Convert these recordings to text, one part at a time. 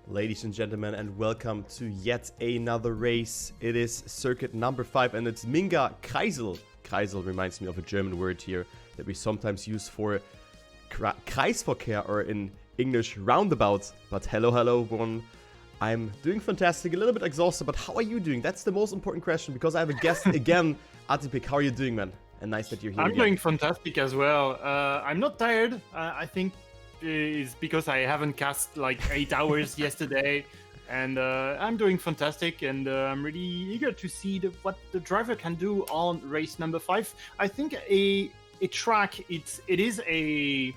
Ladies and gentlemen, and welcome to yet another race. It is circuit number 5 and it's Minga Kreisl. Kreisl reminds me of a German word here that we sometimes use for Kreisverkehr, or in English roundabout. But hello everyone. I'm doing fantastic, a little bit exhausted, but how are you doing? That's the most important question, because I have a guest again. Atypick, how are you doing, man? And nice that you're here. I'm doing fantastic as well. I'm not tired. I think it's because I haven't cast like 8 hours yesterday, and I'm doing fantastic, and I'm really eager to see what the driver can do on race number 5. I think a track, it is a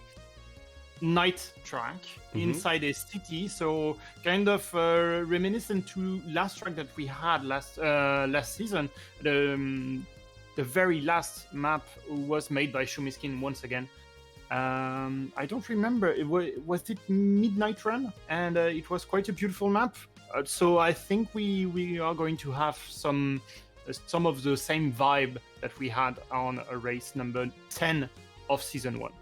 night track inside a city, so kind of reminiscent to last track that we had last season. The very last map was made by Shumiskin once again. I don't remember, was it Midnight Run? And it was quite a beautiful map. So I think we are going to have some of the same vibe that we had on a race number 10 of season 1.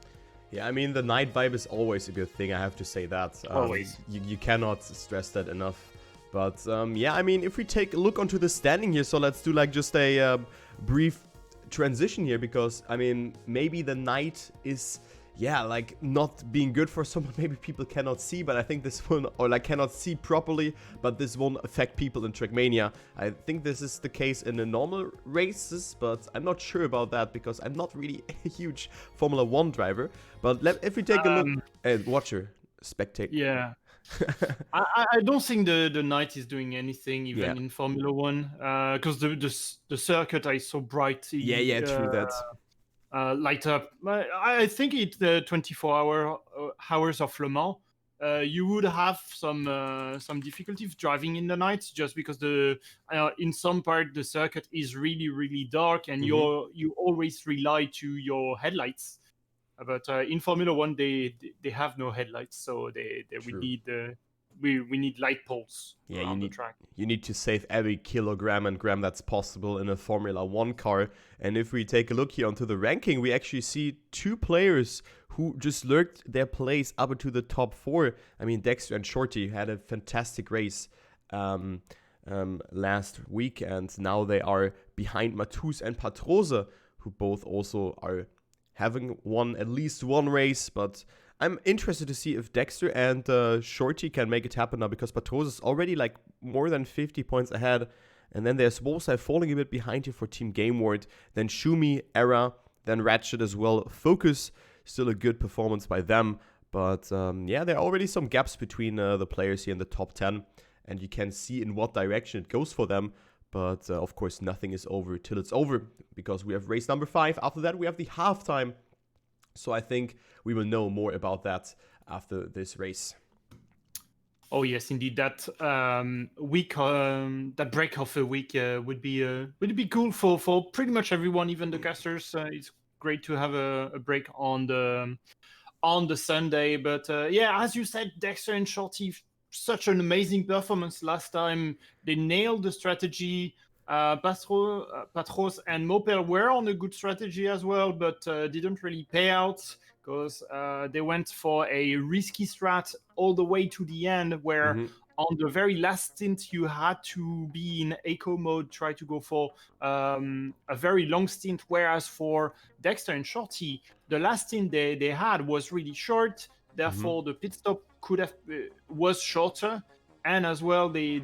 Yeah, I mean, the night vibe is always a good thing, I have to say that. Always. You cannot stress that enough. But yeah, I mean, if we take a look onto the standing here, so let's do like just a brief transition here, because I mean, maybe the night is, yeah, like not being good for someone. Maybe people cannot see, but I think this will, or like cannot see properly, but this won't affect people in Trackmania. I think this is the case in the normal races, but I'm not sure about that because I'm not really a huge Formula 1 driver. But if we take a look, watcher, spectator. Yeah. I don't think the night is doing anything even in Formula 1, because the circuit is so bright. Yeah, true that. Light up. I think it's the 24 hours of Le Mans. You would have some difficulty driving in the night, just because in some part the circuit is really dark, and you always rely to your headlights. But in Formula 1 they have no headlights, so we need light poles around the track. You need to save every kilogram and gram that's possible in a Formula 1 car. And if we take a look here onto the ranking, we actually see 2 players who just lurked their place up into the top 4. I mean, Dexter and Shorty had a fantastic race last week, and now they are behind Matus and Patrose, who both also are having won at least one race. But I'm interested to see if Dexter and Shorty can make it happen now, because Patrose is already like more than 50 points ahead. And then there's Wolfside falling a bit behind here for Team Game Ward. Then Shumi, Era, then Ratchet as well. Focus, still a good performance by them. But yeah, there are already some gaps between the players here in the top 10. And you can see in what direction it goes for them. But of course, nothing is over till it's over, because we have race number 5. After that, we have the halftime. So I think we will know more about that after this race. Oh yes, indeed. That week, that break of a week would be cool for pretty much everyone, even the casters. It's great to have a break on the Sunday. But yeah, as you said, Dexter and Shorty, such an amazing performance last time. They nailed the strategy. Patros and Mopel were on a good strategy as well, but didn't really pay out, because they went for a risky strat all the way to the end, where on the very last stint you had to be in eco mode, try to go for a very long stint, whereas for Dexter and Shorty, the last stint they had was really short, therefore the pit stop was shorter, and as well they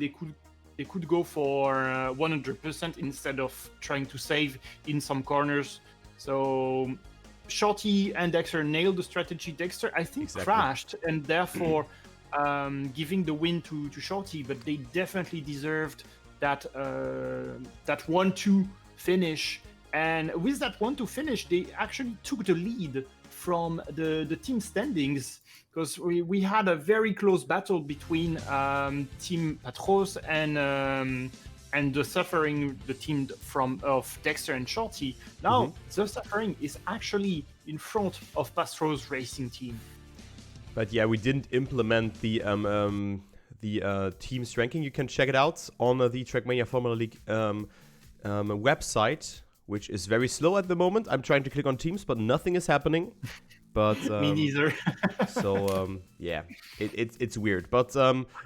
could go for 100% instead of trying to save in some corners. So Shorty and Dexter nailed the strategy. Dexter, I think, crashed, and therefore giving the win to Shorty, but they definitely deserved that 1-2 finish. And with that 1-2 finish, they actually took the lead from the team standings, because we had a very close battle between Team Patros and the team of Dexter and Shorty. Now the Suffering is actually in front of Patros Racing Team. But yeah, we didn't implement the team's ranking. You can check it out on the Trackmania Formula League website, which is very slow at the moment. I'm trying to click on teams, but nothing is happening. But Me neither. so yeah, it's weird. But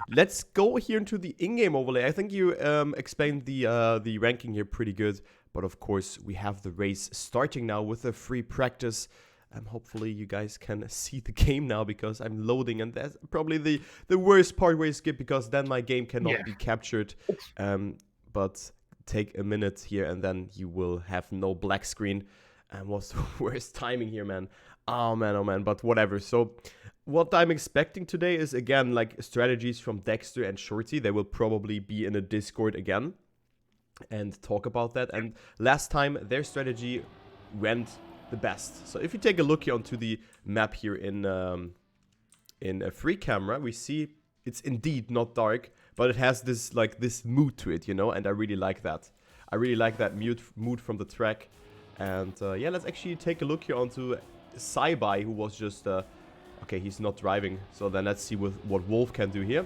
let's go here into the in-game overlay. I think you explained the ranking here pretty good. But of course, we have the race starting now with a free practice. Hopefully you guys can see the game now because I'm loading, and that's probably the worst part where you skip, because then my game cannot be captured. But take a minute here and then you will have no black screen. And what's the worst timing here, man? Oh man, but whatever. So what I'm expecting today is, again, like strategies from Dexter and Shorty. They will probably be in a Discord again and talk about that. And last time their strategy went the best. So if you take a look here onto the map here in a free camera, we see it's indeed not dark, but it has this this mood to it, you know, and I really like that. I really like that mood from the track. And yeah, let's actually take a look here onto Saibai, who was just okay, he's not driving, so then let's see what Wolf can do here,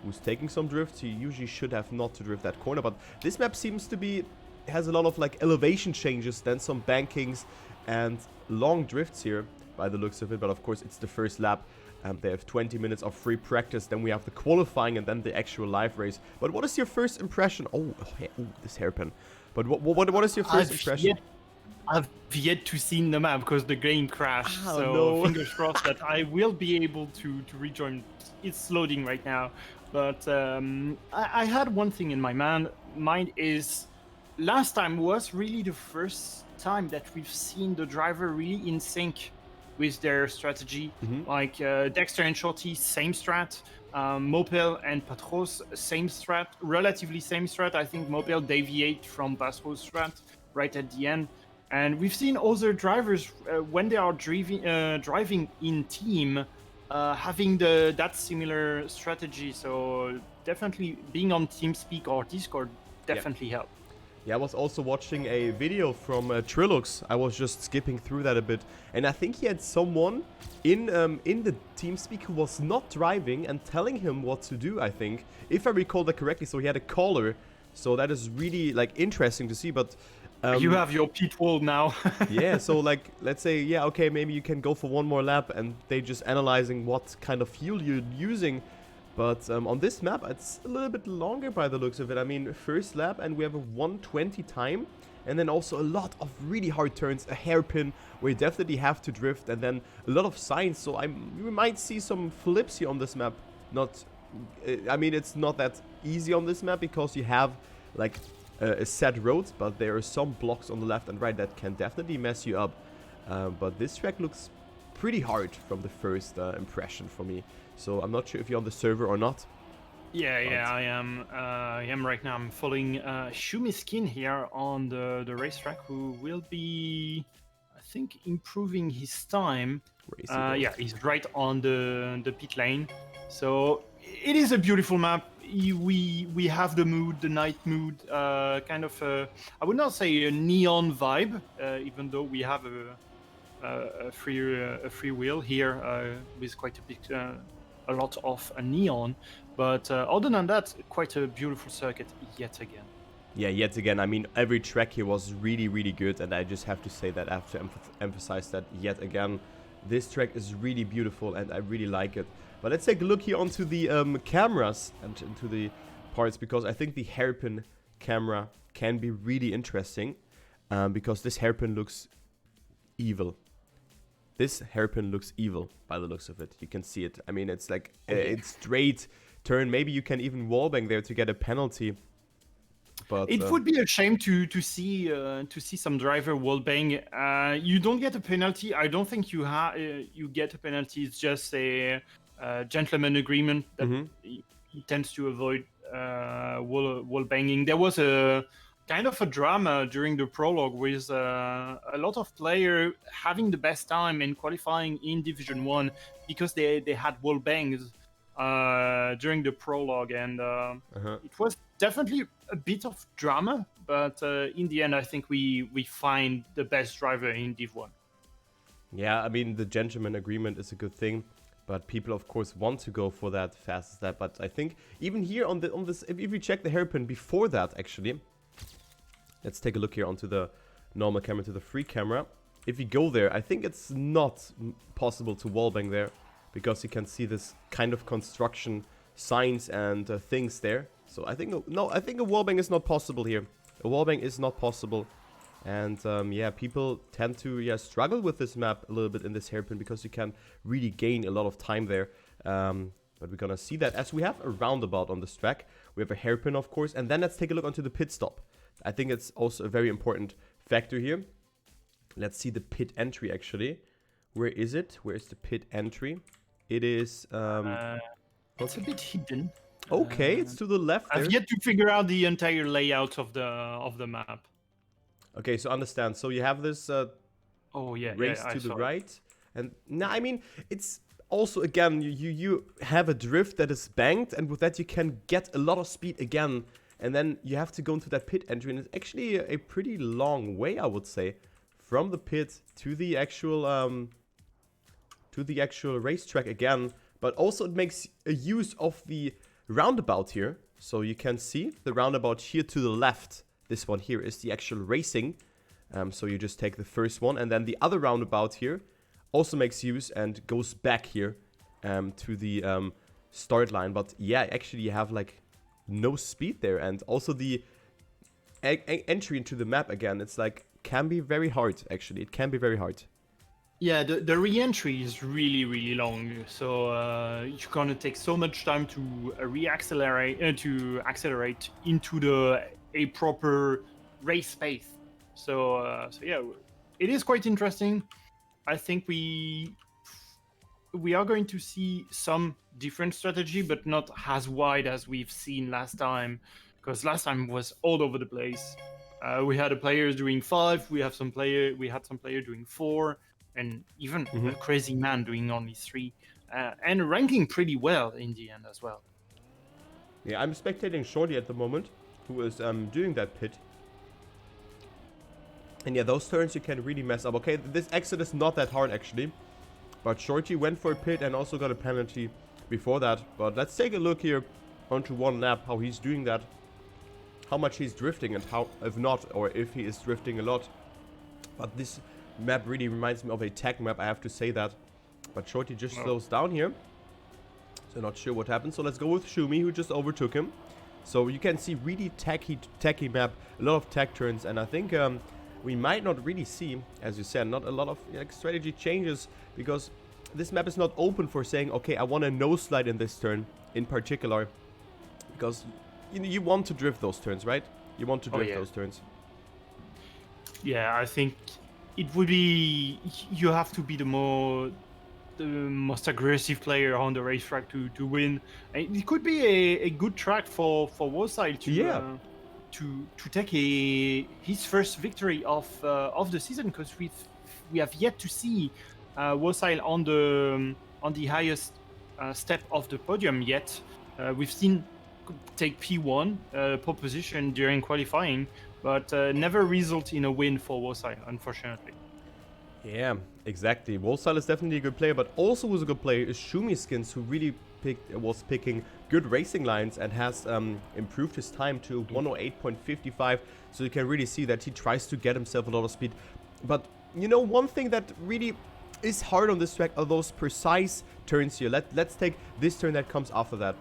who's taking some drifts. He usually should have not to drift that corner, but this map seems to be has a lot of like elevation changes, then some bankings and long drifts here by the looks of it. But of course it's the first lap. They have 20 minutes of free practice, then we have the qualifying and then the actual live race. But what is your first impression? Oh yeah, this hairpin. But what is your first impression? I've yet to see the map because the game crashed. Oh, so no. Fingers crossed that I will be able to rejoin. It's loading right now. But I had one thing in my mind is last time was really the first time that we've seen the driver really in sync with their strategy. Like Dexter and Shorty, same strat. Mopel and Patros, same strat, relatively same strat. I think Mopel deviate from Basro's strat right at the end. And we've seen other drivers when they are driving in team, having that similar strategy. So definitely being on TeamSpeak or Discord definitely helped. Yeah, I was also watching a video from Trilux. I was just skipping through that a bit, and I think he had someone in the TeamSpeak who was not driving and telling him what to do, I think, if I recall that correctly. So he had a caller. So that is really like interesting to see. But you have your pit wall now. yeah, so like let's say, yeah, okay, maybe you can go for one more lap, and they just analyzing what kind of fuel you're using. But on this map, it's a little bit longer by the looks of it. I mean, first lap, and we have a 1:20 time. And then also a lot of really hard turns, a hairpin where you definitely have to drift. And then a lot of signs. So we might see some flips here on this map. I mean, it's not that easy on this map because you have like a set road. But there are some blocks on the left and right that can definitely mess you up. But this track looks pretty hard from the first impression for me. So I'm not sure if you're on the server or not. Yeah, I am. I am right now. I'm following Shumiskin here on the racetrack, who will be, I think, improving his time. Yeah, he's right on the pit lane. So it is a beautiful map. We have the mood, the night mood, kind of. I would not say a neon vibe, even though we have a free wheel here with quite a lot of neon. But other than that, quite a beautiful circuit yet again. Yeah, yet again. I mean, every track here was really, really good. And I just have to say that I have to emphasize that yet again. This track is really beautiful and I really like it. But let's take a look here onto the cameras and into the parts, because I think the hairpin camera can be really interesting. Because this hairpin looks evil. This hairpin looks evil by the looks of it. You can see it. I mean, it's like it's straight turn. Maybe you can even wallbang there to get a penalty. But it would be a shame to see some driver wallbang. You don't get a penalty. I don't think you get a penalty. It's just a gentleman agreement that he tends to avoid wall banging. There was a kind of a drama during the prologue with a lot of players having the best time in qualifying in Division 1 because they had wall bangs during the prologue, and it was definitely a bit of drama, but in the end I think we find the best driver in Div 1. Yeah, I mean, the gentleman agreement is a good thing, but people of course want to go for that fastest lap. But I think even here on this, if you check the hairpin before that, actually, let's take a look here onto the normal camera, to the free camera. if you go there, I think it's not possible to wallbang there, because you can see this kind of construction signs and things there. So I think, no, I think a wallbang is not possible here. A wallbang is not possible. And yeah, people tend to struggle with this map a little bit in this hairpin, because you can really gain a lot of time there. But we're gonna see that as we have a roundabout on this track. We have a hairpin, of course, and then let's take a look onto the pit stop. I think it's also a very important factor here. Let's see the pit entry, actually. Where is it? Where is the pit entry? It is... it's a bit hidden. Okay, it's to the left there. I've yet to figure out the entire layout of the map. Okay, so understand. So you have this race to the right. And now, I mean, it's also, again, you have a drift that is banked, and with that you can get a lot of speed again. And then you have to go into that pit entry, and it's actually a pretty long way, I would say, from the pit to the actual racetrack again. But also it makes a use of the roundabout here. So you can see the roundabout here to the left. This one here is the actual racing. So you just take the first one, and then the other roundabout here also makes use and goes back here to the start line. But yeah, actually you have like no speed there, and also the entry into the map again, it's like can be very hard. Actually, it can be very hard. Yeah, the re-entry is really long, so you're gonna take so much time to accelerate into a proper race pace. So yeah, it is quite interesting. I think we are going to see some different strategy, but not as wide as we've seen last time, because last time was all over the place. We had players doing 5, we had some player doing 4, and even a crazy man doing only 3, and ranking pretty well in the end as well. Yeah, I'm spectating Shorty at the moment, who is doing that pit. And yeah, those turns you can really mess up. Okay, this exit is not that hard actually, but Shorty went for a pit and also got a penalty before that. But let's take a look here onto one lap, how he's doing that, how much he's drifting, and how, if not, or if he is drifting a lot. But this map really reminds me of a tag map, I have to say that. But Shorty just slows down here, so not sure what happened. So let's go with Shumi, who just overtook him. So you can see really tacky map, a lot of tag turns, and I think we might not really see, as you said, not a lot of strategy changes, because this map is not open for saying, okay, I want a nose slide in this turn in particular, because you want to drift those turns, right? You want to drift those turns. Yeah, I think it would be, you have to be the most aggressive player on the racetrack to win. And it could be a good track for Wosile to take his first victory of the season, because we have yet to see Wosile on the highest step of the podium yet. We've seen take P1 pole position during qualifying, but never result in a win for Wosile, unfortunately. Yeah, exactly. Wosile is definitely a good player, but also was a good player is Shumi Skins, who really was picking good racing lines and has improved his time to 108.55. So you can really see that he tries to get himself a lot of speed. But you know, one thing that really is hard on this track are those precise turns here. Let's take this turn that comes after that.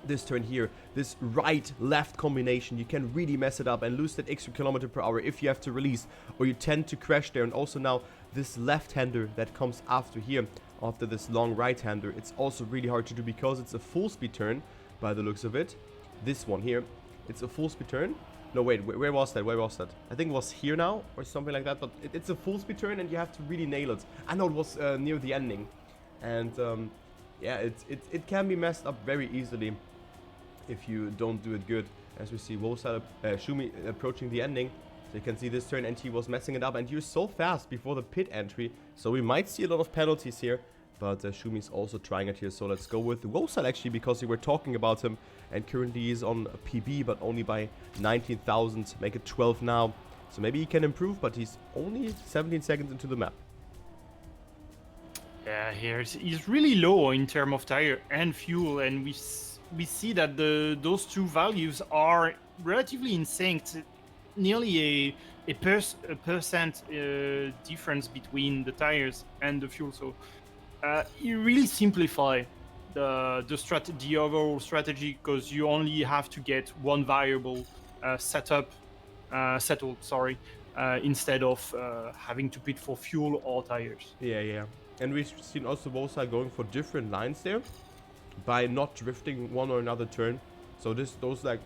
This turn here, this right-left combination, you can really mess it up and lose that extra kilometer per hour if you have to release, or you tend to crash there. And also now this left-hander that comes after here, after this long right-hander, it's also really hard to do because it's a full-speed turn by the looks of it. This one here, it's a full-speed turn. No, wait, where was that? Where was that? I think it was here now or something like that, but it's a full-speed turn and you have to really nail it. I know it was near the ending. And yeah, it can be messed up very easily if you don't do it good. As we see Shumi approaching the ending. So you can see this turn and he was messing it up, and he was so fast before the pit entry. So we might see a lot of penalties here, but Shumi's also trying it here. So let's go with Wosile actually, because we were talking about him, and currently he's on PB, but only by 19,000, make it 12 now. So maybe he can improve, but he's only 17 seconds into the map. Yeah, he's really low in terms of tire and fuel, and we see that those two values are relatively in sync. nearly a percent difference between the tires and the fuel. So you really simplify the overall strategy, because you only have to get one variable settled, instead of having to pit for fuel or tires. Yeah. And we've seen also both are going for different lines there by not drifting one or another turn. So those like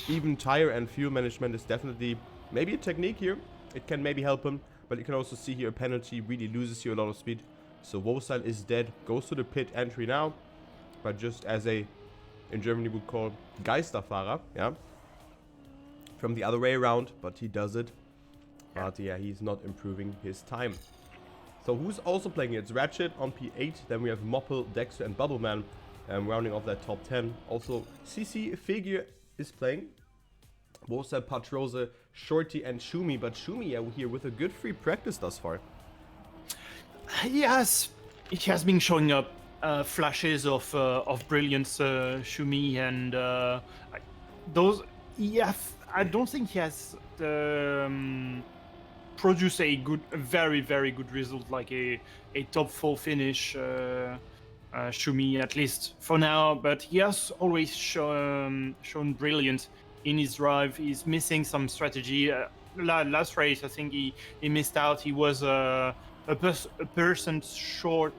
even tire and fuel management is definitely maybe a technique here. It can maybe help him, but you can also see here a penalty really loses you a lot of speed. So Wostyle is dead, goes to the pit entry now, but just as a, in Germany we would call Geisterfahrer, yeah, from the other way around, but he does it. But yeah, he's not improving his time. So who's also playing here? It's Ratchet on P8, then we have Moppel, Dexter and Bubbleman rounding off that top 10. Also CC Figure is playing. Wostyle, Patrose, Shorty and Shumi, but Shumi here with a good free practice thus far. Yes, it has been showing up flashes of brilliance, Shumi, and those. Yeah, I don't think he has produced a very good result, like a top 4 finish. Shumi, at least for now, but he has always shown brilliant in his drive. He's missing some strategy. Last race, I think he missed out. He was a person short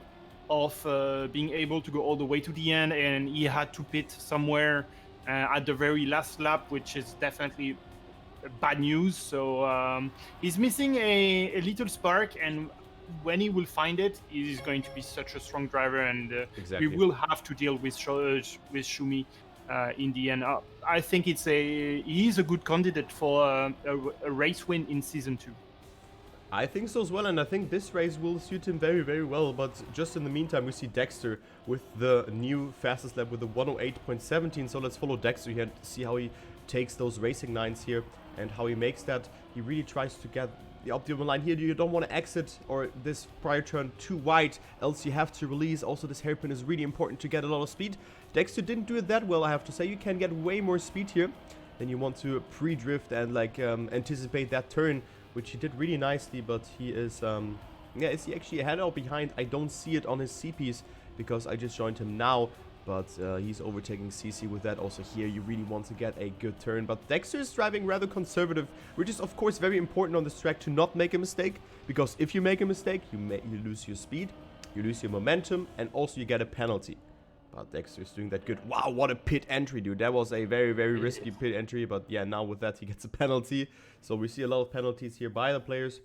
of being able to go all the way to the end, and he had to pit somewhere at the very last lap, which is definitely bad news. So he's missing a little spark, and when he will find it, he's going to be such a strong driver, and Exactly. we will have to deal with Shumi in the end. I think he's a good candidate for a race win in Season 2. I think so as well, and I think this race will suit him very well, but just in the meantime we see Dexter with the new fastest lap with the 108.17, so let's follow Dexter here to see how he takes those racing 9s here and how he makes that. He really tries to get the optimal line here. You don't want to exit or this prior turn too wide, else you have to release. Also this hairpin is really important to get a lot of speed. Dexter didn't do it that well, I have to say. You can get way more speed here. Then you want to pre-drift and like anticipate that turn, which he did really nicely, but he is, yeah, is he actually ahead or behind? I don't see it on his CPs because I just joined him now, but he's overtaking CC with that. Also here, you really want to get a good turn, but Dexter is driving rather conservative, which is of course very important on this track to not make a mistake, because if you make a mistake, you lose your speed, you lose your momentum, and also you get a penalty. But Dexter is doing that good. Wow, what a pit entry, dude. That was a very risky pit entry. But yeah, now with that, he gets a penalty. So we see a lot of penalties here by the players.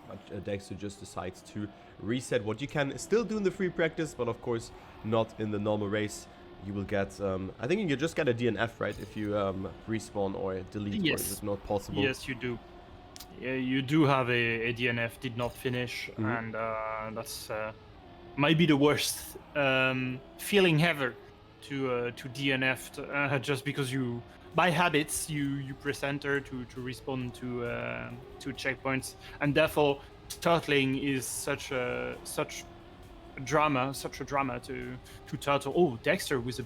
But Dexter just decides to reset what you can still do in the free practice, but of course not in the normal race. You will get, I think you just get a DNF, right? If you respawn or delete, yes. or is it not possible? Yes, you do. Yeah, you do have a DNF, did not finish, and that's... might be the worst feeling ever to DNF, just because you, by habits, you press enter to respond to checkpoints, and therefore turtling is such a drama to turtle. Oh, Dexter with a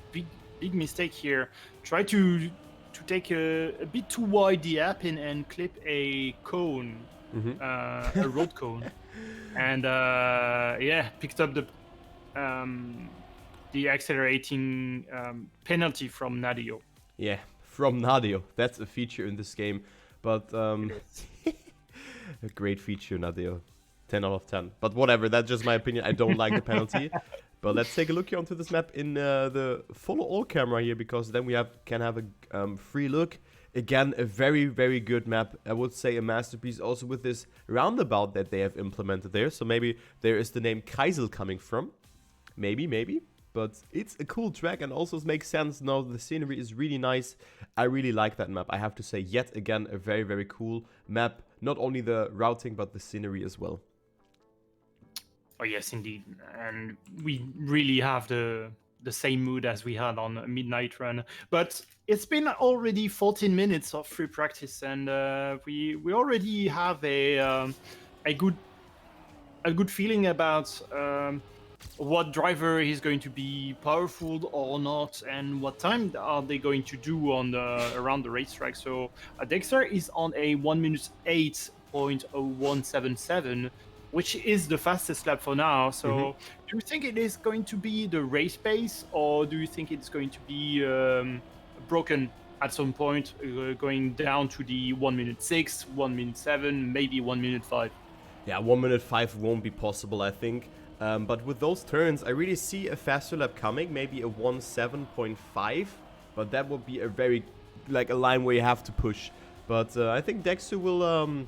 big mistake here. Try to take a bit too wide the hairpin and clip a cone, a road cone. And yeah, picked up the accelerating penalty from Nadio. Yeah, from Nadio. That's a feature in this game, but a great feature, Nadio. 10 out of 10. But whatever, that's just my opinion. I don't like the penalty. But let's take a look here onto this map in the follow all camera here, because then we can have a free look. Again, a very good map. I would say a masterpiece also with this roundabout that they have implemented there. So maybe there is the name Kreisl coming from. Maybe. But it's a cool track and also makes sense now. The scenery is really nice. I really like that map. I have to say, yet again, a very cool map. Not only the routing, but the scenery as well. Oh yes, indeed. And we really have the same mood as we had on Midnight Run. But it's been already 14 minutes of free practice, and we already have a good feeling about what driver is going to be powerful or not, and what time are they going to do on around the racetrack. So Dexter is on a 1 minute 8.0177, which is the fastest lap for now. So do you think it is going to be the race pace, or do you think it's going to be broken at some point, going down to the 1 minute 6, 1 minute 7, maybe 1 minute 5? Yeah, 1 minute 5 won't be possible, I think. But with those turns, I really see a faster lap coming, maybe a 1.7.5. But that would be a very, like, a line where you have to push. But I think Dexter will,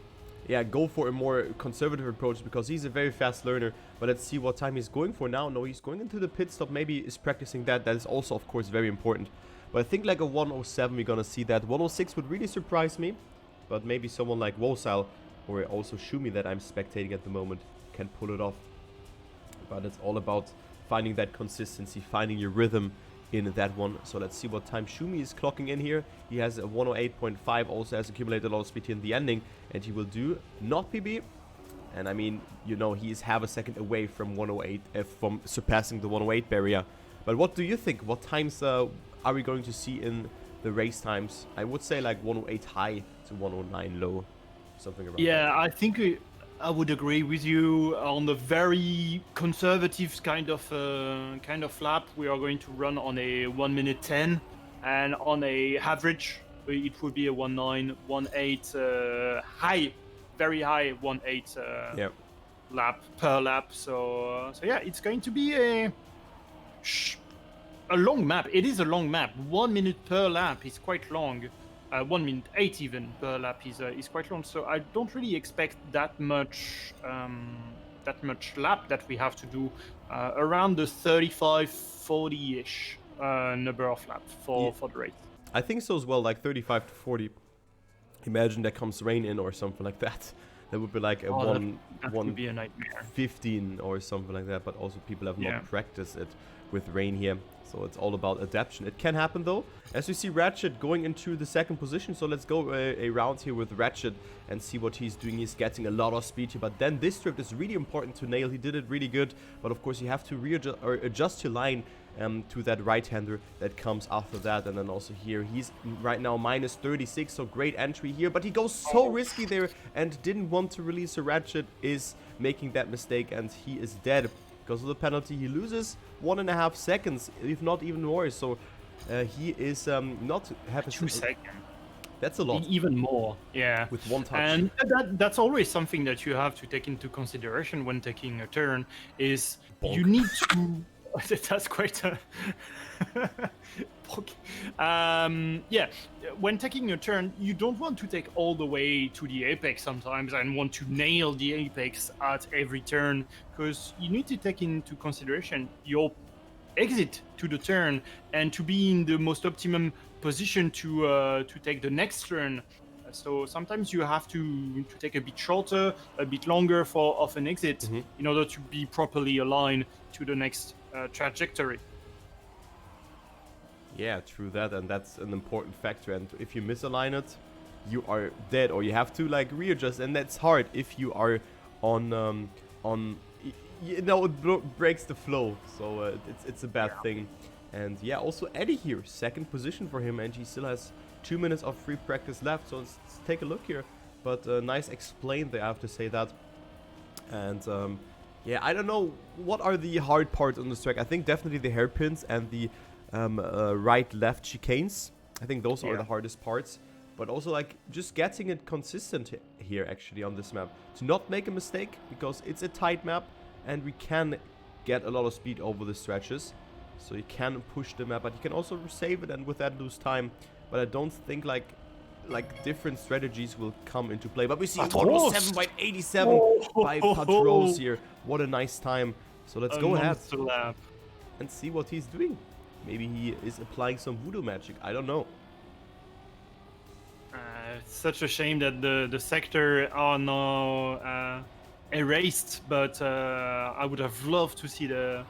go for a more conservative approach because he's a very fast learner. But let's see what time he's going for now. No, he's going into the pit stop. Maybe he's practicing that. That is also, of course, very important. But I think like a 107, we're gonna see that. 106 would really surprise me. But maybe someone like Wosal or also Shumi that I'm spectating at the moment can pull it off. But it's all about finding that consistency, finding your rhythm in that one. So let's see what time Shumi is clocking in here. He has a 108.5, also has accumulated a lot of speed here in the ending. And he will do not PB. And I mean, you know, he is half a second away from 108, from surpassing the 108 barrier. But what do you think? What times are we going to see in the race times? I would say like 108 high to 109 low, something around that. I think I would agree with you on the very conservative kind of lap. We are going to run on a 1 minute 10, and on a average it would be a 19, 18 high, very high 18 lap per lap. So yeah, it's going to be a long map. It is a long map. 1 minute per lap is quite long. 1 minute 8 even per lap is quite long. So I don't really expect that much lap that we have to do. Around the 35-40-ish number of laps for the race. I think so as well, like 35 to 40. Imagine that comes rain in or something like that. That would be like a that would be a nightmare. 15 or something like that. But also people have not practiced it with rain here. So it's all about adaptation. It can happen though. As you see Ratchet going into the second position. So let's go a round here with Ratchet and see what he's doing. He's getting a lot of speed here. But then this drift is really important to nail. He did it really good. But of course you have to readjust or adjust your line to that right-hander that comes after that. And then also here he's right now minus 36. So great entry here. But he goes so risky there and didn't want to release. So Ratchet is making that mistake and he is dead. Because of the penalty, he loses 1.5 seconds, if not even more. So he is not having 2 seconds. That's a lot. Even more, yeah. With one touch. And that's always something that you have to take into consideration when taking a turn. Is Bonk. You need to. That's quite a. When taking a turn, you don't want to take all the way to the apex sometimes and want to nail the apex at every turn, because you need to take into consideration your exit to the turn and to be in the most optimum position to take the next turn. So sometimes you have to take a bit shorter, a bit longer of an exit in order to be properly aligned to the next trajectory. Yeah, true that, and that's an important factor. And if you misalign it, you are dead, or you have to like readjust, and that's hard if you are on it breaks the flow. So it's a bad thing. And yeah, also Eddie here, second position for him, and he still has 2 minutes of free practice left. So let's take a look here. But nice explain there, I have to say that. And yeah, I don't know what are the hard parts on this track. I think definitely the hairpins and the right-left chicanes. I think those are the hardest parts. But also like just getting it consistent here actually on this map. To not make a mistake, because it's a tight map and we can get a lot of speed over the stretches. So you can push the map, but you can also save it and with that lose time. But I don't think like different strategies will come into play. But we see 107.87 by Patros here. What a nice time. So let's go ahead and see what he's doing. Maybe he is applying some voodoo magic. I don't know. It's such a shame that the sector are now erased, but I would have loved to see the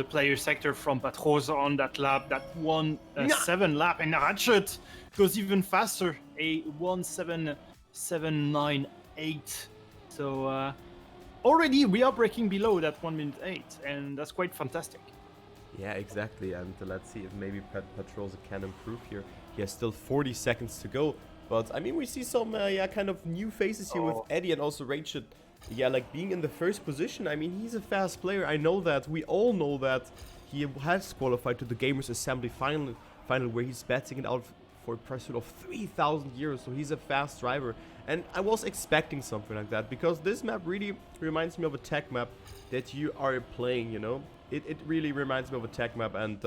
player sector from Patros on that lap. That 1-7 lap, and Ratchet goes even faster, a 1.7798. So already we are breaking below that 1 minute 8, and that's quite fantastic. Yeah, exactly. And let's see if maybe Petroza can improve here. He has still 40 seconds to go. But, I mean, we see some, kind of new faces here with Eddie and also Rachel. Yeah, like being in the first position. I mean, he's a fast player. I know that. We all know that. He has qualified to the Gamers Assembly final where he's betting it out for a price of 3,000 euros. So he's a fast driver. And I was expecting something like that because this map really reminds me of a tech map that you are playing, you know. It really reminds me of a tech map, and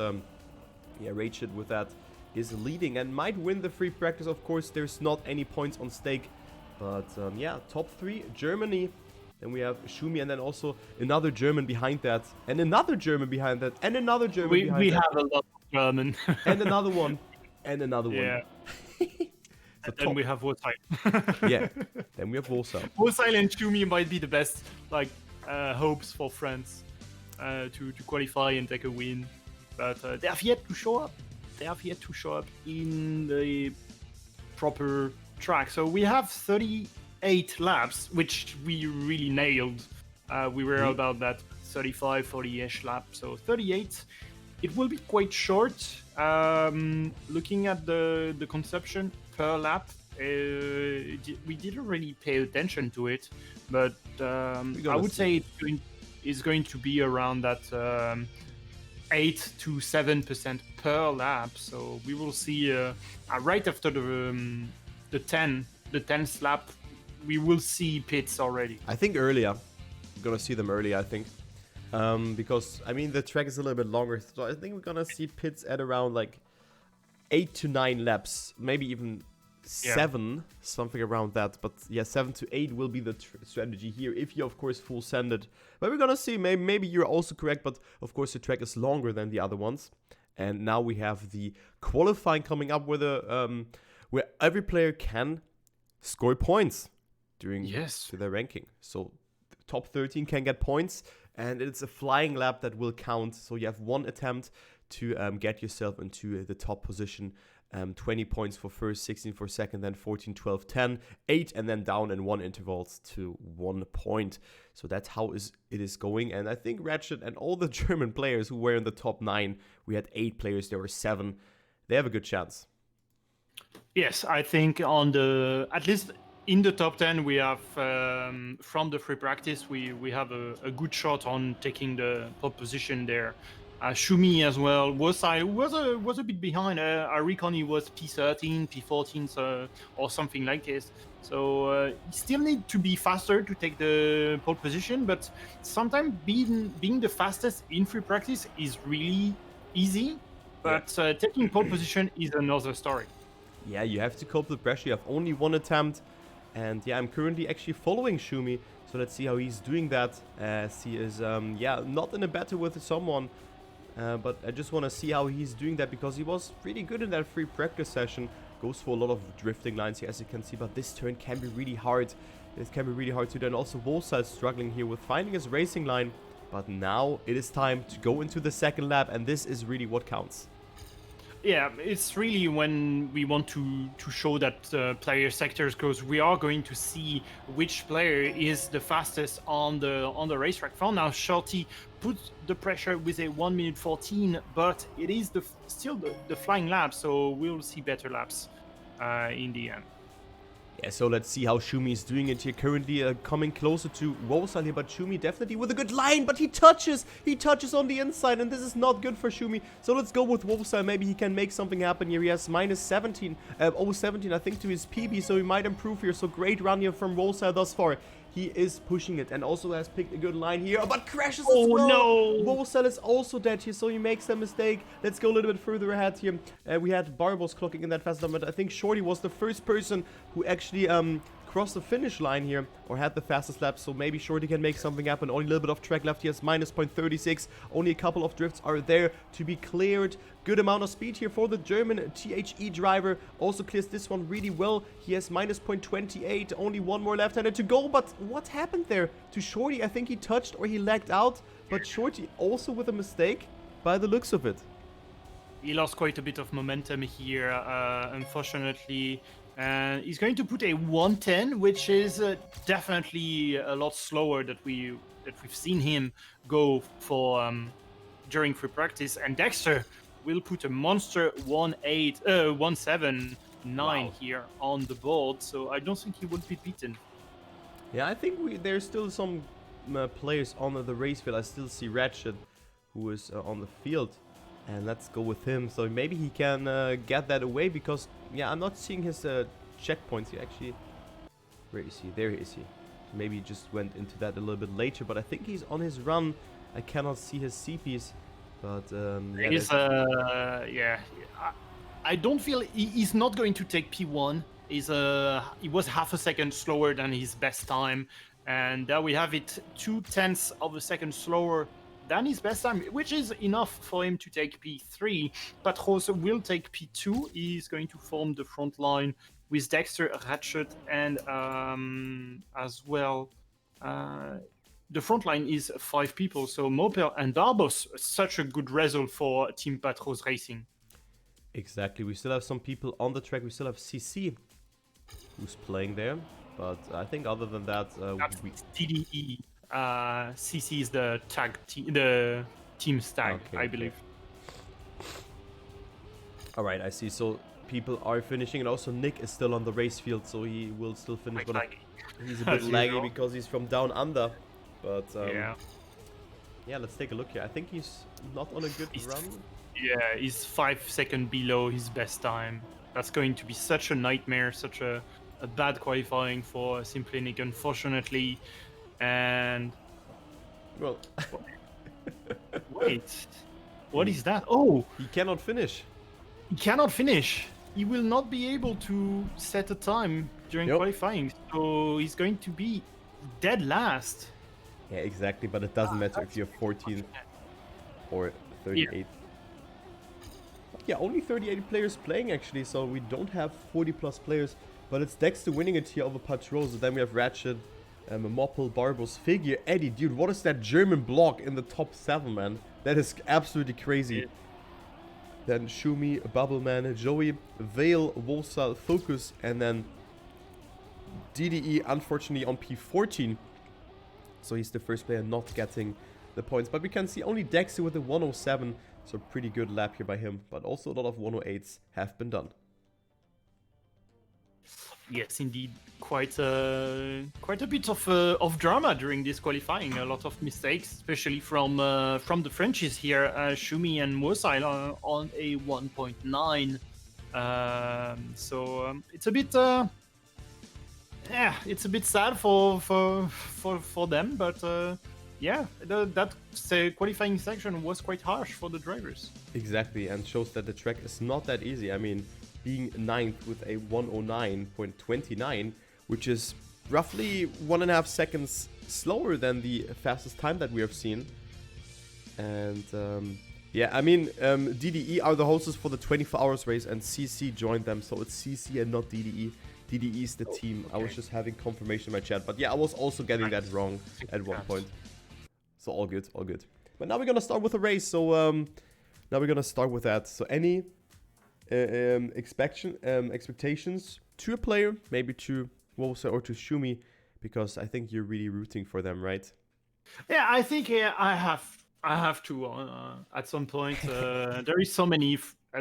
yeah, Rachel with that is leading and might win the free practice. Of course, there's not any points on stake, but yeah, top 3, Germany. Then we have Schumi, and then also another German behind that, and another German behind that, and another German behind that. We have a lot of German. And another one, and another one. Yeah. And then we have Wolfsheim. Yeah, then we have Wolfsheim. Wolfsheim and Schumi might be the best hopes for France to qualify and take a win, but they have yet to show up. They have yet to show up in the proper track. So we have 38 laps, which we really nailed. We were about that 35, 40-ish lap. So 38. It will be quite short. Looking at the consumption per lap, we didn't really pay attention to it, but I would say it's going to be around that 8 to 7% per lap. So we will see right after the 10th lap, we will see pits already. I think earlier. We're gonna see them early, I think. Because, I mean, the track is a little bit longer, so I think we're gonna see pits at around like 8 to 9 laps, maybe even 7, something around that. But yeah, 7 to 8 will be the strategy here, if you, of course, full send it. But we're gonna see, maybe you're also correct, but of course the track is longer than the other ones. And now we have the qualifying coming up with where every player can score points during their ranking. So the top 13 can get points. And it's a flying lap that will count. So you have 1 attempt to get yourself into the top position. 20 points for first, 16 for second, then 14, 12, 10, 8, and then down in 1 intervals to 1 point. So that's how it is going. And I think Ratchet and all the German players who were in the top 9, we had 8 players, there were 7. They have a good chance. Yes, I think at least in the top 10, we have, from the free practice, we have a good shot on taking the pole position there. Schumi as well was a bit behind. I reckon he was P13, P14, or something like this. So he still need to be faster to take the pole position, but sometimes being the fastest in free practice is really easy, but taking pole position is another story. Yeah, you have to cope with pressure. You have only 1 attempt. And yeah, I'm currently actually following Schumi. So let's see how he's doing that. As he is, not in a battle with someone. But I just want to see how he's doing that, because he was really good in that free practice session. Goes for a lot of drifting lines here, as you can see. But this turn can be really hard. It can be really hard to do. And also Wolfsheim is struggling here with finding his racing line. But now it is time to go into the second lap. And this is really what counts. Yeah, it's really when we want to show that player sectors, because we are going to see which player is the fastest on the racetrack. For now, Shorty put the pressure with a 1 minute 14, but it is still the flying lap, so we'll see better laps in the end. Yeah, so let's see how Schumi is doing it here. Currently coming closer to Wolfsheim here, but Schumi definitely with a good line, but he touches on the inside, and this is not good for Schumi. So let's go with Wolfsheim. Maybe he can make something happen here. He has minus 17, 0.17, I think, to his PB, so he might improve here. So great run here from Wolfsheim thus far. He is pushing it and also has picked a good line here, but crashes as well. Oh, no. Wolfsheim is also dead here, so he makes a mistake. Let's go a little bit further ahead here. We had Barbos clocking in that fast number, but I think Shorty was the first person who actually crossed the finish line here, or had the fastest lap, so maybe Shorty can make something happen. Only a little bit of track left. He has minus 0.36. Only a couple of drifts are there to be cleared. Good amount of speed here for the German THE driver. Also clears this one really well. He has minus 0.28. Only 1 more left-hander to go. But what happened there to Shorty? I think he touched or he lagged out. But Shorty also with a mistake by the looks of it. He lost quite a bit of momentum here. Unfortunately, And he's going to put a 110, which is definitely a lot slower that we've seen him go for during free practice. And Dexter will put a monster 179 here on the board, so I don't think he will be beaten. Yeah, I think there's still some players on the race field. I still see Ratchet, who is on the field, and let's go with him. So maybe he can get that away, because yeah, I'm not seeing his checkpoints here. Actually, where is he? There is he. Maybe he just went into that a little bit later, but I think he's on his run. I cannot see his CPs, but yeah, I don't feel he's not going to take P1. He was half a second slower than his best time, and there we have it, 0.2 of a second slower than his best time, which is enough for him to take P3. Patros will take P2. He's going to form the front line with Dexter, Ratchet, and as well, the front line is 5 people. So Mopel and Darbos, such a good result for Team Patros Racing. Exactly. We still have some people on the track. We still have CC, who's playing there. But I think other than that, that's TDE. CC is the the team's tag, okay, I believe. All right, I see. So people are finishing, and also Nick is still on the race field, so he will still finish. But he's a bit laggy because he's from down under. But yeah, let's take a look here. I think he's not on a good run. Yeah, he's 5 seconds below his best time. That's going to be such a nightmare, such a bad qualifying for Simply Nick, unfortunately. And well, wait, what is that? Oh, he cannot finish. He cannot finish. He will not be able to set a time during qualifying, so he's going to be dead last. Yeah, exactly. But it doesn't matter if you're 14th or 38th. Yeah, only 38 players playing actually, so we don't have 40 plus players. But it's Dexter winning it here over Patrosa. Then we have Ratchet, Moppel, Barbos, Figure, Eddie. Dude, what is that German block in the top 7, man? That is absolutely crazy. Yeah. Then Shumi, Bubbleman, Joey, Vale, Wolsal, Focus, and then DDE, unfortunately, on P14. So he's the first player not getting the points. But we can see only Dexter with a 107. So pretty good lap here by him. But also a lot of 108s have been done. Yes, indeed. Quite a bit of drama during this qualifying. A lot of mistakes, especially from the Frenchies here. Shumi and Mosail on a 1.9. So it's a bit it's a bit sad for them, but yeah, that qualifying section was quite harsh for the drivers. Exactly, and shows that the track is not that easy. I mean, being 9th with a 109.29, which is roughly 1.5 seconds slower than the fastest time that we have seen. And yeah, I mean, DDE are the hosts for the 24 hours race, and CC joined them, so it's CC and not DDE. DDE is the team. Okay. I was just having confirmation in my chat, but yeah, I was also getting that wrong at one point. So all good, all good. But now we're gonna start with a race. So now we're gonna start with that. So any expectations to a player, maybe to Wolsa or to Shumi, because I think you're really rooting for them, right? Yeah, I think I have to at some point. There is so many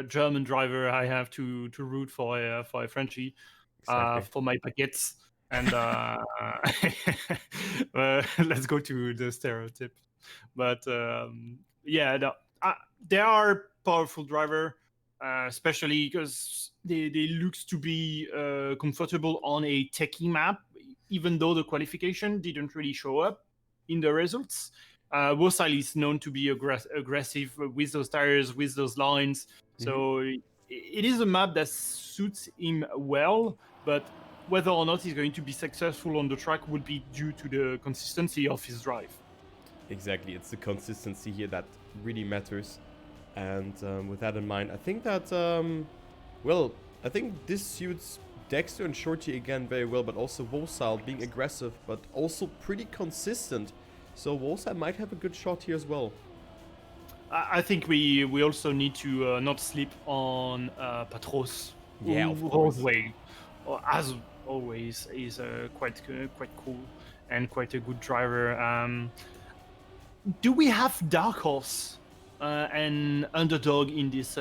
German driver I have to root for a Frenchie, exactly. For my paquets. And let's go to the stereotype. But yeah, they are powerful driver, especially because they looks to be comfortable on a techie map, even though the qualification didn't really show up in the results. Wosail is known to be aggressive with those tires, with those lines. Mm-hmm. So it is a map that suits him well, but whether or not he's going to be successful on the track would be due to the consistency of his drive. Exactly, it's the consistency here that really matters. And with that in mind, I think that, well, I think this suits Dexter and Shorty again very well, but also Wosail being aggressive, but also pretty consistent. So Wosail might have a good shot here as well. I think we also need to not sleep on Patros. Yeah, of course. as always, is quite cool and quite a good driver. Do we have dark horse and underdog in this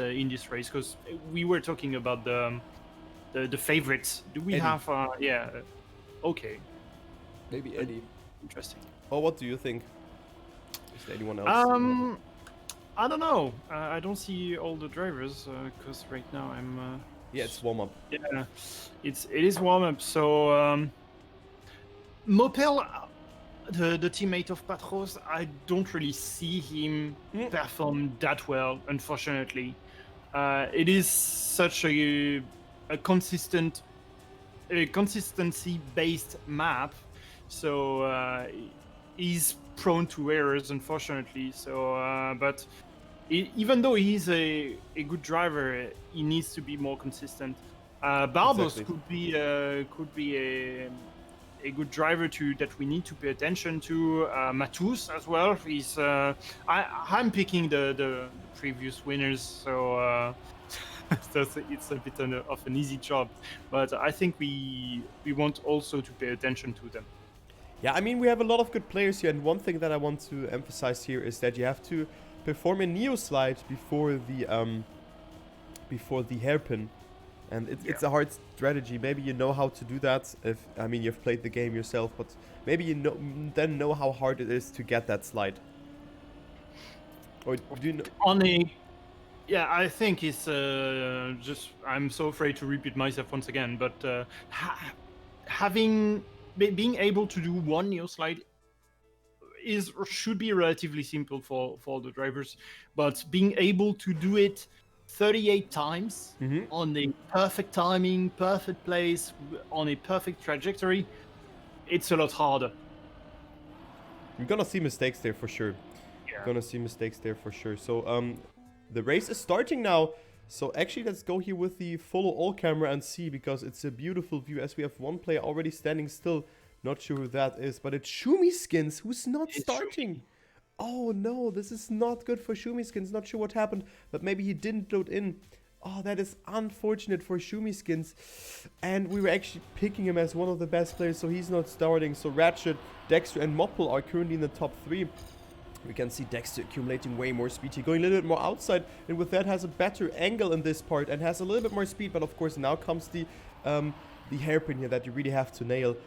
race? Because we were talking about the favorites. Do we Eddie. have? Yeah. Okay. Maybe Eddie. Interesting. Or what do you think? Is there anyone else? I don't know. I don't see all the drivers because right now I'm. Yeah, it's warm up. Yeah, it is warm up. So Mopel, the teammate of Patros, I don't really see him perform that well, unfortunately. It is such a consistency-based map, so he's prone to errors, unfortunately. So, but even though he's a good driver, he needs to be more consistent. Barbos Exactly. could be a good driver that we need to pay attention to. Matus as well. I'm picking the previous winners, so it's a bit of an easy job. But I think we want also to pay attention to them. Yeah, I mean, we have a lot of good players here, and one thing that I want to emphasize here is that you have to perform a neo slide before the hairpin, and it's a hard strategy. Maybe you know how to do that. You've played the game yourself, but maybe you know how hard it is to get that slide. Or do you know? Yeah, I think it's just. I'm so afraid to repeat myself once again, but being able to do one neo slide should be relatively simple for the drivers, but being able to do it 38 times on the perfect timing, perfect place, on a perfect trajectory, it's a lot harder. You're gonna see mistakes there for sure. So the race is starting now. So actually, let's go here with the follow all camera and see, because it's a beautiful view as we have one player already standing still. Not sure who that is, but it's Shumiskins who's not starting. Oh no, this is not good for Shumiskins. Not sure what happened, but maybe he didn't load in. Oh, that is unfortunate for Shumiskins. And we were actually picking him as one of the best players, so he's not starting. So Ratchet, Dexter, and Moppel are currently in the top 3. We can see Dexter accumulating way more speed here, going a little bit more outside, and with that has a better angle in this part and has a little bit more speed. But of course, now comes the hairpin here that you really have to nail.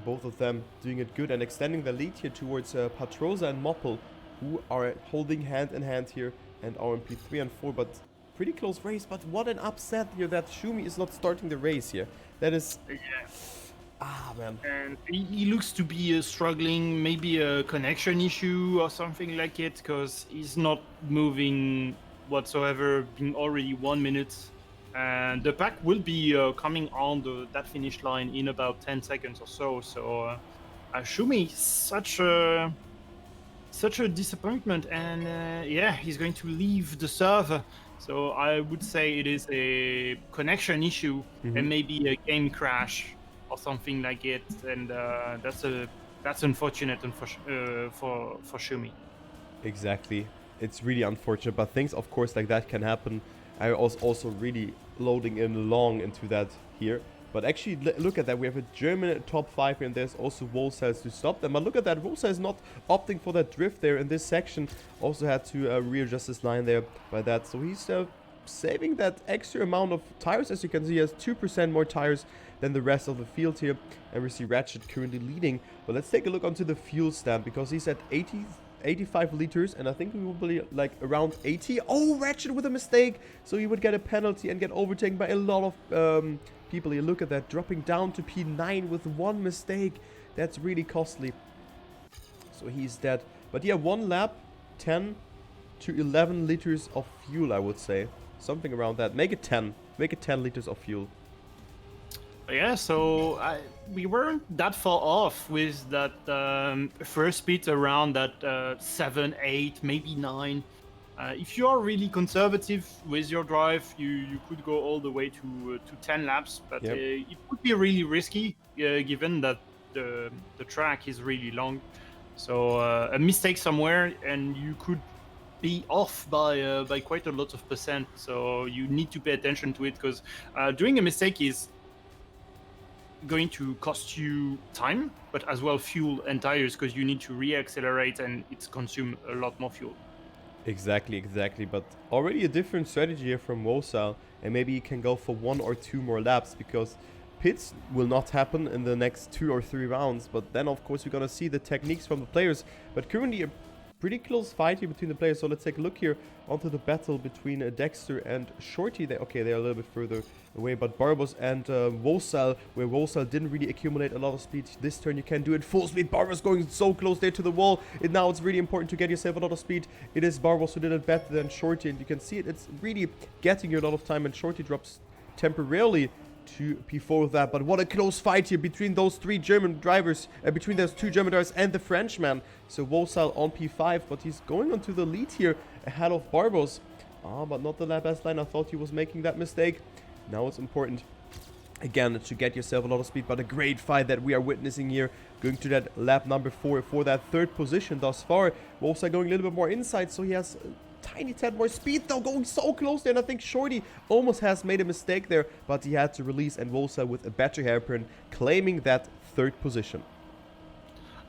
Both of them doing it good and extending the lead here towards Patroza and Moppel, who are holding hand in hand here, and RMP 3 and 4. But pretty close race. But what an upset here that Shumi is not starting the race here. That is... Ah, man. And he looks to be struggling, maybe a connection issue or something like it, because he's not moving whatsoever, being already 1 minute. And the pack will be coming on that finish line in about 10 seconds or so. So Shumi, such a disappointment. And he's going to leave the server. So I would say it is a connection issue and maybe a game crash or something like it, and that's unfortunate for Shumi. Exactly, it's really unfortunate, but things of course like that can happen. I was also really loading in long into that here, but actually look at that, we have a German top 5 here, and there's also Wolsels to stop them. But look at that, Wolsels is not opting for that drift there in this section, also had to readjust his line there by that, so he's saving that extra amount of tires. As you can see, he has 2% more tires than the rest of the field here, and we see Ratchet currently leading. But let's take a look onto the fuel stamp, because he's at 85 liters, and I think we will be like around 80. Oh, Ratchet with a mistake, so he would get a penalty and get overtaken by a lot of people here. Look at that, dropping down to P9 with one mistake. That's really costly, so he's dead. But yeah, one lap, 10 to 11 liters of fuel, I would say. Something around that. Make it 10 liters of fuel. Yeah, so we weren't that far off with that first speed around that 7, 8, maybe 9. If you are really conservative with your drive, you could go all the way to 10 laps, but it would be really risky given that the track is really long. So a mistake somewhere and you could be off by quite a lot of percent. So you need to pay attention to it, because doing a mistake is going to cost you time, but as well fuel and tires, because you need to re-accelerate and it's consume a lot more fuel. Exactly. But already a different strategy here from Wosal, and maybe you can go for 1 or 2 more laps, because pits will not happen in the next 2 or 3 rounds. But then, of course, we're gonna see the techniques from the players. But currently, a pretty close fight here between the players. So let's take a look here onto the battle between Dexter and Shorty. They're a little bit further away, but Barbos and Wosal, where Wosal didn't really accumulate a lot of speed this turn, you can do it full speed. Barbos going so close there to the wall, and now it's really important to get yourself a lot of speed. It is Barbos who did it better than Shorty, and you can see it, it's really getting you a lot of time, and Shorty drops temporarily to P4 with that. But what a close fight here between those 3 German drivers, between those 2 German drivers and the Frenchman. So Wosal on P5, but he's going onto the lead here ahead of Barbos. But not the best line. I thought he was making that mistake. Now it's important again to get yourself a lot of speed, but a great fight that we are witnessing here, going to that lap number 4 for that 3rd position thus far. Wosal going a little bit more inside, so he has tiny tad more speed though, going so close there, and I think Shorty almost has made a mistake there, but he had to release, and Wosal with a better hairpin claiming that 3rd position.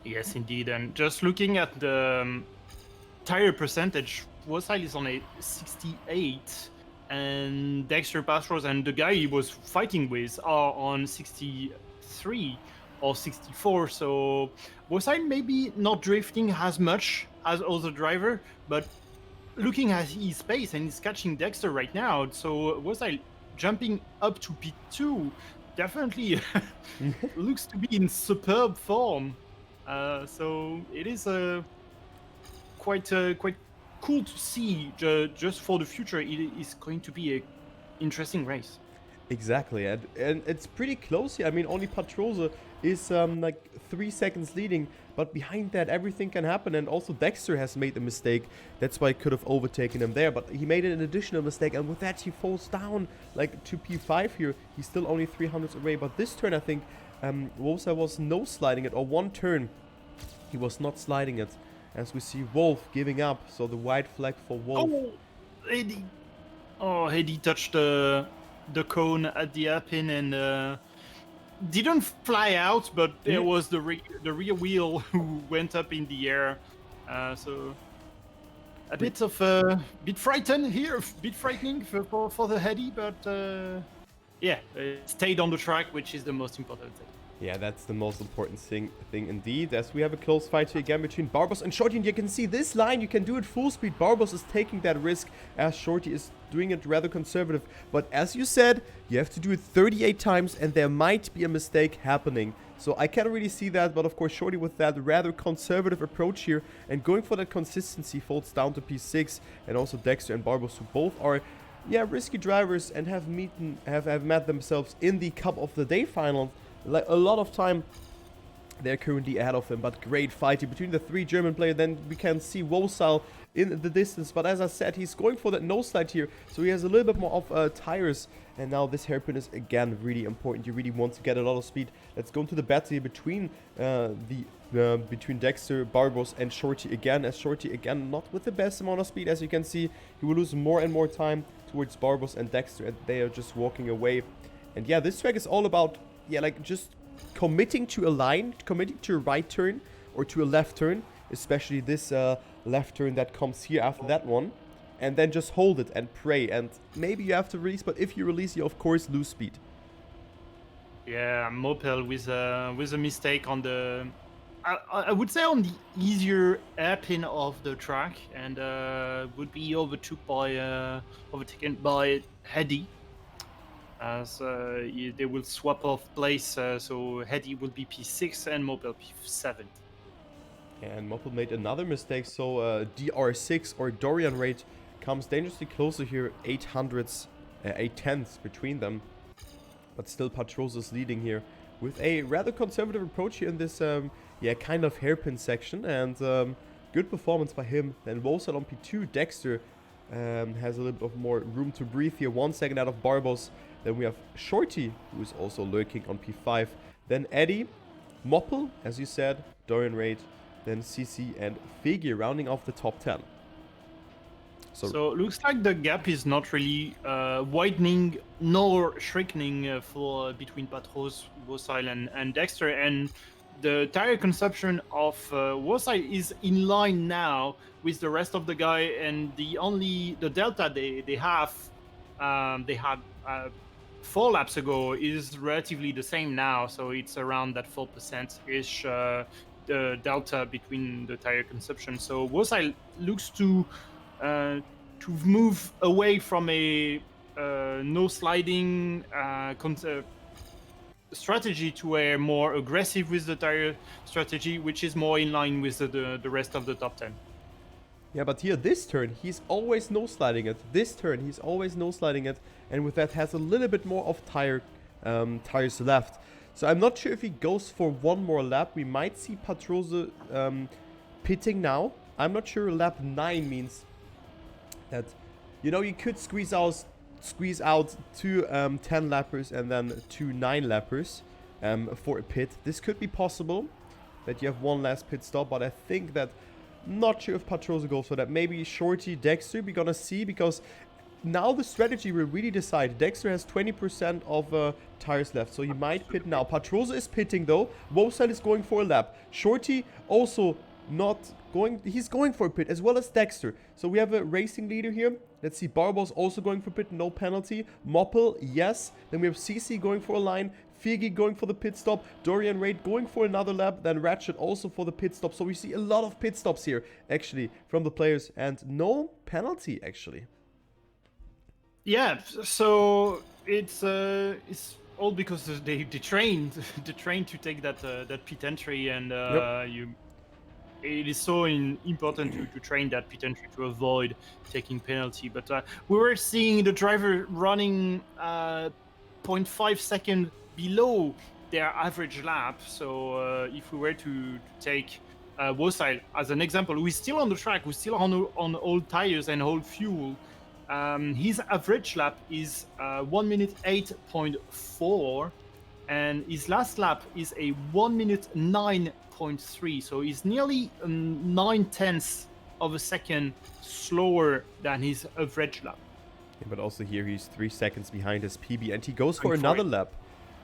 Yes, indeed. And just looking at the tire percentage, Wosal is on a 68, and Dexter Pastros and the guy he was fighting with are on 63 or 64. So Wosal maybe not drifting as much as other driver, but looking at his pace, and he's catching Dexter right now. So Wosal jumping up to P2 definitely looks to be in superb form. So it is quite cool to see. Just for the future, it is going to be a interesting race. Exactly, and it's pretty close here. I mean, only Patrosa is like 3 seconds leading, but behind that everything can happen. And also Dexter has made a mistake. That's why he could have overtaken him there, but he made an additional mistake, and with that he falls down like to P5 here. He's still only 300s away, but this turn I think Wosal was no sliding it, or one turn he was not sliding it, as we see Wolf giving up. So the white flag for Wolf. Eddie touched the cone at the hairpin and didn't fly out, but there was the rear wheel who went up in the air. So a bit of bit frightened here, bit frightening for the Eddie, but yeah, stayed on the track, which is the most important thing. Yeah, that's the most important thing indeed, as we have a close fight here again between Barbos and Shorty, and you can see this line, you can do it full speed. Barbos is taking that risk, as Shorty is doing it rather conservative, but as you said, you have to do it 38 times, and there might be a mistake happening. So I can't really see that, but of course Shorty with that rather conservative approach here, and going for that consistency, falls down to P6, and also Dexter and Barbos, who both are risky drivers and have met themselves in the Cup of the Day final. Like a lot of time they're currently ahead of him, but great fight between the 3 German players. Then we can see Wosal in the distance, but as I said, he's going for that no slide here, so he has a little bit more of tires. And now this hairpin is again really important. You really want to get a lot of speed. Let's go into the battle here between between Dexter, Barbos and Shorty again, as Shorty again not with the best amount of speed. As you can see, he will lose more and more time towards Barbos and Dexter, and they are just walking away. And yeah, this track is all about like just committing to a line, committing to a right turn or to a left turn, especially this left turn that comes here after that one, and then just hold it and pray, and maybe you have to release, but if you release, you of course lose speed. Yeah, Mopel with a mistake on the, I would say on the easier hairpin of the track, and would be overtaken by Hedy. As they will swap off place, so Hedy will be P6 and Mopel P7. And Mopel made another mistake, so DR6 or Dorian rate comes dangerously closer here, 800s, 8/10ths between them. But still Patrosa's leading here with a rather conservative approach here in this kind of hairpin section, and good performance by him. Then Wosal on P2, Dexter has a little bit of more room to breathe here, 1 second out of Barbos. Then we have Shorty, who is also lurking on P5. Then Eddie, Mopel, as you said, Dorian Raid, then CC and Figgy rounding off the top 10. So looks like the gap is not really widening nor shrinking for between Patros, Wosile, and Dexter. And the tire consumption of Wosile is in line now with the rest of the guy. And the delta they had 4 laps ago is relatively the same now. So it's around that 4% ish the delta between the tire consumption. So Wosile looks to move away from a no sliding strategy to a more aggressive with the tire strategy, which is more in line with the rest of the top 10. Yeah, but here, this turn, he's always no-sliding it. This turn, he's always no-sliding it. And with that, has a little bit more of tires left. So I'm not sure if he goes for one more lap. We might see Patrose pitting now. I'm not sure lap 9 means that, you know, you could squeeze out 2 10-lappers and then 2 9-lappers for a pit. This could be possible, that you have one last pit stop, but I think that, not sure if Patrose goes for that. Maybe Shorty, Dexter, we're gonna see, because now the strategy will really decide. Dexter has 20% of tires left, so he might pit now. Patrose is pitting though. Wosile is going for a lap. Shorty also not going, he's going for a pit, as well as Dexter. So we have a racing leader here. Let's see, Barbo's also going for pit, no penalty. Moppel, yes. Then we have CC going for a line. Figi going for the pit stop. Dorian Raid going for another lap. Then Ratchet also for the pit stop. So we see a lot of pit stops here, actually, from the players. And no penalty, actually. Yeah, so it's all because they trained to take that pit entry, and it is so important to train that pit entry to avoid taking penalty. But we were seeing the driver running 0.5 second below their average lap. So if we were to take Wosile as an example, we're still on the track, we're still on old tires and old fuel. His average lap is 1 minute 8.4, and his last lap is a 1 minute 9.3. So he's nearly 9/10 of a second slower than his average lap. Yeah, but also here he's 3 seconds behind his PB, and he goes for another lap.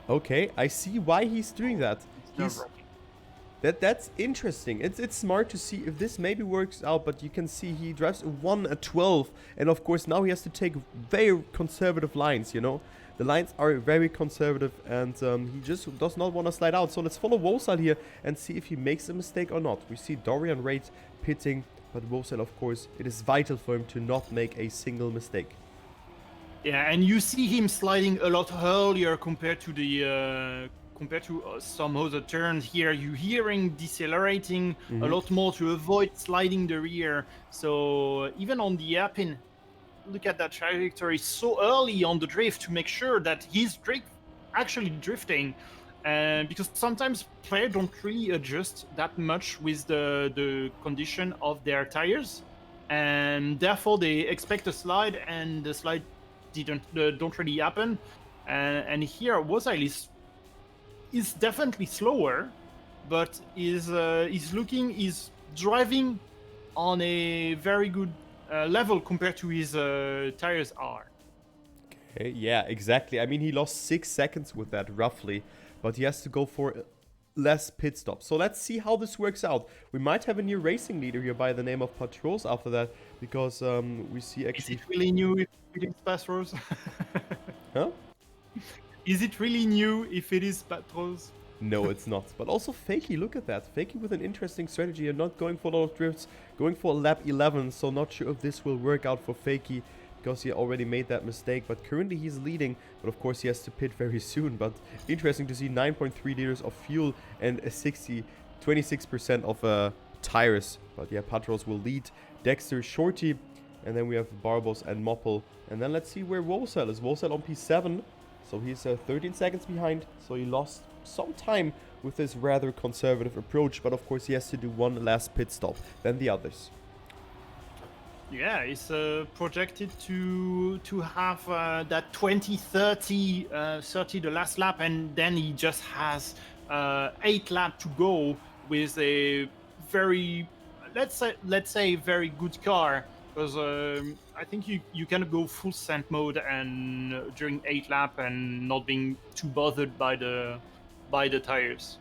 Okay, I see why he's doing that. That's interesting. It's smart to see if this maybe works out, but you can see he drives a 1:12, and of course now he has to take very conservative lines, you know. The lines are very conservative, and he just does not want to slide out. So let's follow Wosile here and see if he makes a mistake or not. We see Dorian Raid pitting, but Wosile, of course, it is vital for him to not make a single mistake. Yeah, and you see him sliding a lot earlier compared to some other turns here. You hear him decelerating a lot more to avoid sliding the rear. So even on the hairpin, look at that trajectory so early on the drift to make sure that he's actually drifting. Because sometimes players don't really adjust that much with the condition of their tires, and therefore they expect a slide, and the slide don't really happen. And here Wosile is definitely slower, but is driving on a very good level compared to his tires are. Okay, yeah, exactly. I mean, he lost 6 seconds with that, roughly, but he has to go for less pit stops. So let's see how this works out. We might have a new racing leader here by the name of Patrose after that, because we see actually... Is it really new if it is Patrose? Huh? Is it really new if it is Patrose? No, it's not. But also Fakey, look at that. Fakey with an interesting strategy and not going for a lot of drifts, going for lap 11. So not sure if this will work out for Fakey, because he already made that mistake. But currently he's leading, but of course he has to pit very soon. But interesting to see 9.3 liters of fuel and a 26% of tires. But yeah, Patrose will lead. Dexter, Shorty, and then we have Barbos and Moppel. And then let's see where Wosile is. Wosile on P7. So he's 13 seconds behind. So he lost some time with this rather conservative approach, but of course he has to do one last pit stop than the others. Yeah, he's projected to have that 20-30 30 the last lap, and then he just has 8 laps to go with a very let's say very good car because I think you can go full scent mode and during 8 lap and not being too bothered by the tires.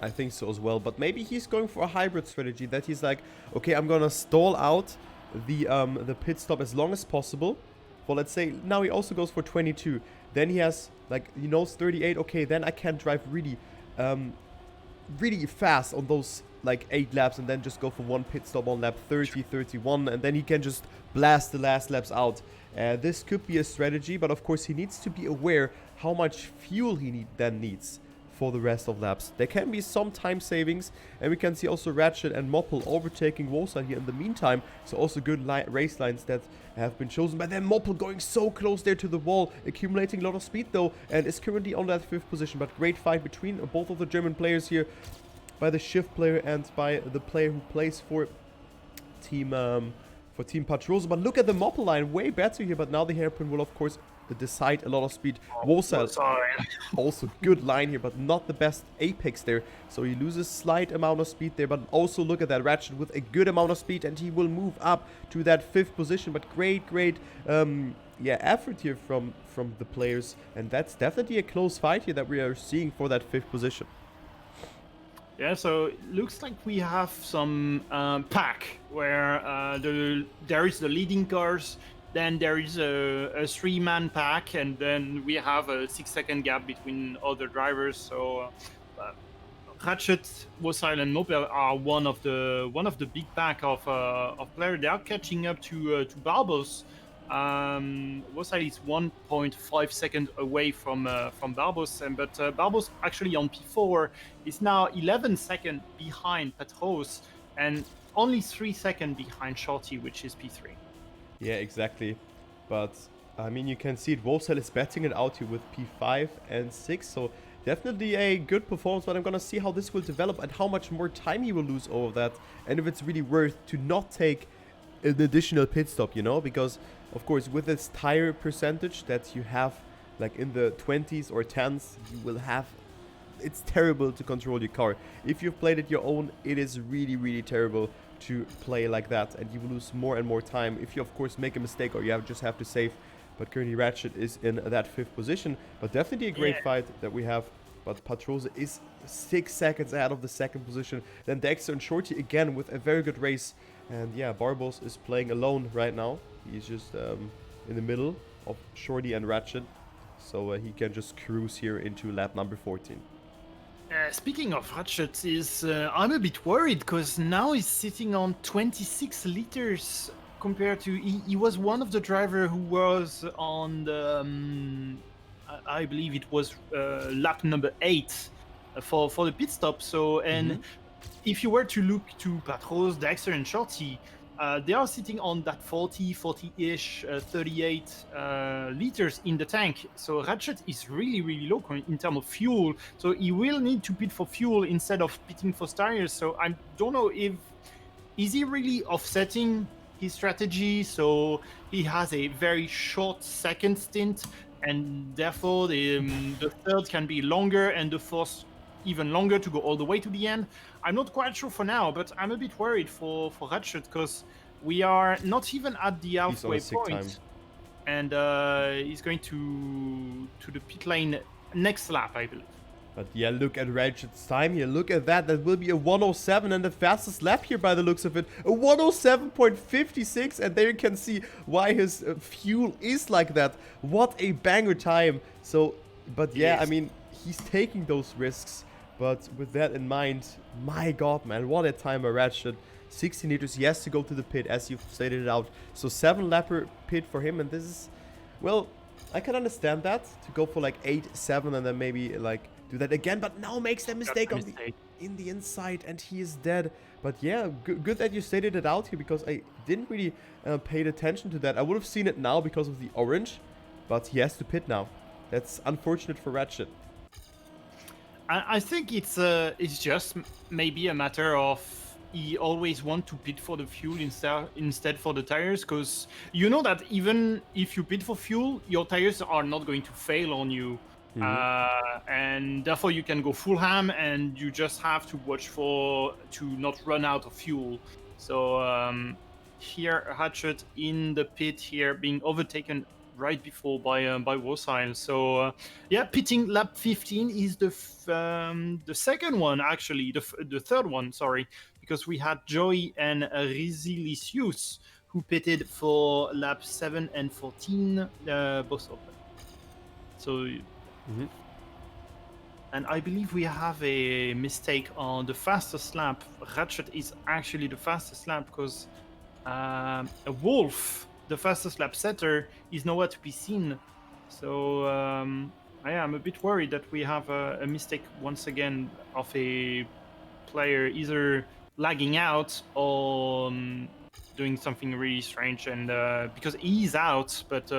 I think so as well, but maybe he's going for a hybrid strategy that he's like, okay, I'm gonna stall out the pit stop as long as possible. Well, let's say now he also goes for 22. Then he has, like, he knows 38. Okay, then I can drive really fast on those like 8 laps and then just go for one pit stop on lap 30, 31, and then he can just blast the last laps out. This could be a strategy, but of course he needs to be aware how much fuel he then needs for the rest of laps. There can be some time savings, and we can see also Ratchet and Moppel overtaking Wolsa here in the meantime. So also good race lines that have been chosen. But then Moppel going so close there to the wall, accumulating a lot of speed though, and is currently on that 5th position. But great fight between both of the German players here, by the shift player and by the player who plays for Team Patrosa. But look at the Moppel line, way better here. But now the hairpin will of course decide a lot of speed. Wolsa also good line here, but not the best apex there. So he loses slight amount of speed there, but also look at that Ratchet with a good amount of speed, and he will move up to that 5th position. But great effort here from the players, and that's definitely a close fight here that we are seeing for that 5th position. Yeah, so it looks like we have some pack where there is the leading cars. Then there is a 3-man pack, and then we have a 6-second gap between other drivers. So Ratchet, Wolsa, and Moppel are one of the big pack of players. They are catching up to Barbos. Wolsa is 1.5 seconds away from Barbos, but Barbos actually on P4 is now 11 seconds behind Petros and only 3 seconds behind Shorty, which is P3. Yeah, exactly. But I mean, you can see it. Wolsa is betting it out here with P5 and 6. So definitely a good performance. But I'm gonna see how this will develop and how much more time he will lose over that, and if it's really worth to not take an additional pit stop, you know, because of course with this tire percentage that you have like in the 20s or 10s, you will have, it's terrible to control your car. If you've played it your own, it is really terrible to play like that, and you will lose more and more time if you of course make a mistake or you just have to save. But currently Ratchet is in that 5th position, but definitely a great fight that we have. But Patrosa is 6 seconds ahead of the 2nd position. Then Dexter and Shorty again with a very good race. And yeah, Barbos is playing alone right now. He's just in the middle of Shorty and Ratchet, so he can just cruise here into lap number 14. Speaking of Ratchet, I'm a bit worried because now he's sitting on 26 liters compared to he was one of the driver who was on the I believe it was lap number 8 for the pit stop. So if you were to look to Patros, Dexter, and Shorty, they are sitting on that 40-ish, 38 liters in the tank. So Ratchet is really low in terms of fuel. So he will need to pit for fuel instead of pitting for tires. So I don't know is he really offsetting his strategy? So he has a very short 2nd stint, and therefore the 3rd can be longer and the 4th even longer to go all the way to the end. I'm not quite sure for now, but I'm a bit worried for Ratchet because we are not even at the halfway point. And he's going to the pit lane next lap, I believe. But yeah, look at Ratchet's time here. Look at that. That will be a 107 and the fastest lap here by the looks of it. A 107.56, and there you can see why his fuel is like that. What a banger time. So, but yeah, I mean, he's taking those risks. But with that in mind, my god, man, what a time by Ratchet. 16 liters, he has to go to the pit, as you've stated it out. So 7-lapper pit for him, and this is, well, I can understand that, to go for like 8-7 and then maybe like do that again, but now makes the mistake in the inside, and he is dead. But yeah, good that you stated it out here, because I didn't really pay attention to that. I would have seen it now because of the orange, but he has to pit now. That's unfortunate for Ratchet. I think it's just maybe a matter of he always want to pit for the fuel instead for the tires, because you know that even if you pit for fuel, your tires are not going to fail on you. And therefore you can go full ham, and you just have to watch to not run out of fuel. So here Hatchet in the pit here, being overtaken right before by Warsail. So yeah, pitting lap 15 is the second one, actually, the third one, sorry, because we had Joy and Rizilicius who pitted for lap 7 and 14, both of them. So and I believe we have a mistake on the fastest lap. Ratchet is actually the fastest lap because a Wolf, the fastest lap setter, is nowhere to be seen. So I am a bit worried that we have a mistake once again of a player either lagging out or doing something really strange. And because he's out, but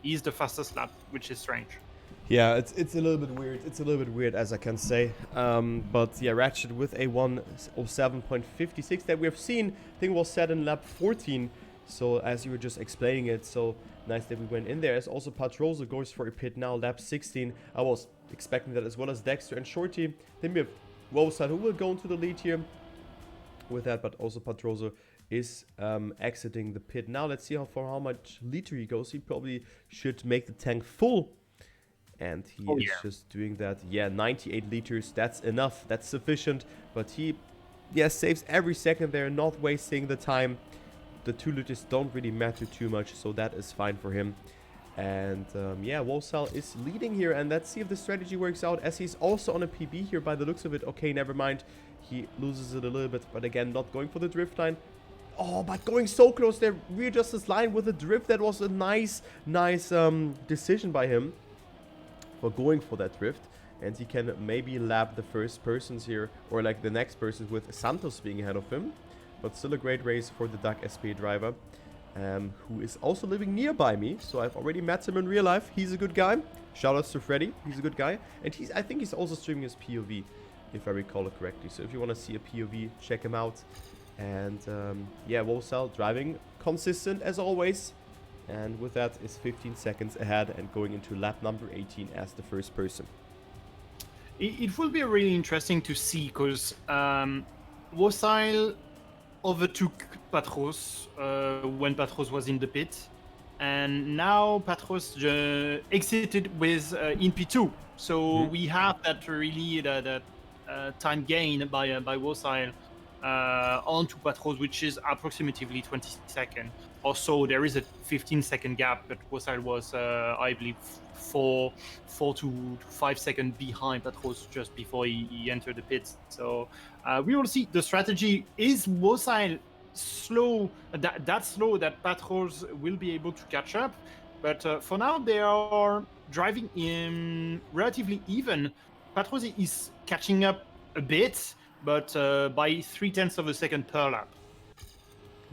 he's the fastest lap, which is strange. Yeah, it's a little bit weird. It's a little bit weird, as I can say. But yeah, Ratchet with a 107.56 that we have seen, I think was set in lap 14. So as you were just explaining it, so nice that we went in there. As also Patrosa goes for a pit now, lap 16. I was expecting that, as well as Dexter and Shorty. Then we have Wowside, who will go into the lead here with that, but also Patrosa is exiting the pit. Now let's see how much liter he goes. He probably should make the tank full. And he is just doing that. Yeah, 98 liters. That's enough. That's sufficient. But he, saves every second there, not wasting the time. The 2 liters don't really matter too much, so that is fine for him. And Wolsal is leading here. And let's see if the strategy works out, as he's also on a PB here by the looks of it. Okay, never mind. He loses it a little bit, but again, not going for the drift line. Oh, but going so close there. Readjusts his line with a drift. That was a nice decision by him for going for that drift, and he can maybe lap the first persons here, or like the next person, with Santos being ahead of him. But still a great race for the Duck SP driver, who is also living nearby me, so I've already met him in real life. He's a good guy. Shoutouts to Freddy, he's a good guy, and I think he's also streaming his POV, if I recall it correctly. So if you want to see a POV, check him out. And Wolsal driving consistent as always. And with that is 15 seconds ahead and going into lap number 18 as the first person. It will be really interesting to see, because Warsail overtook Patros when Patros was in the pit. And now Patros exited with in P2. So we have that really that time gain by Warsail onto Patros, which is approximately 20 seconds. Also, there is a 15-second gap, but Warsail was, I believe, 4 to 5 seconds behind Patros just before he entered the pits. So we will see. The strategy is Warsail slow, that slow that Patros will be able to catch up. But for now, they are driving in relatively even. Patros is catching up a bit, but by 0.3 of a second per lap.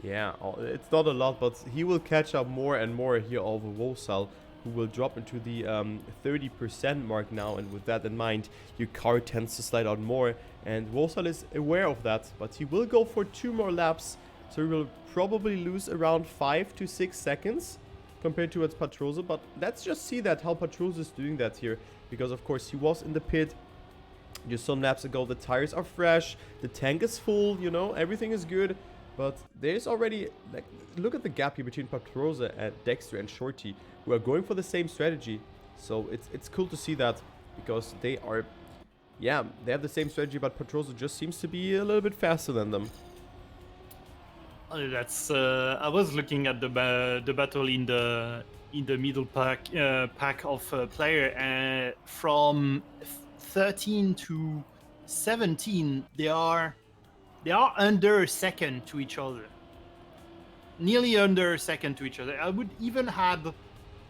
Yeah, it's not a lot, but he will catch up more and more here over Wolsal, who will drop into the 30% mark now. And with that in mind, your car tends to slide out more. And Wolsal is aware of that, but he will go for 2 more laps. So he will probably lose around 5 to 6 seconds compared to Patrosa. But let's just see how Patrosa is doing that here. Because, of course, he was in the pit just some laps ago. The tires are fresh. The tank is full, everything is good. But there's already, look at the gap here between Patrosa and Dexter and Shorty, who are going for the same strategy. So it's cool to see that, because they are, they have the same strategy, but Patrosa just seems to be a little bit faster than them. That's I was looking at the battle in the middle pack of player, from 13 to 17, they are under a second to each other. Nearly under a second to each other. I would even have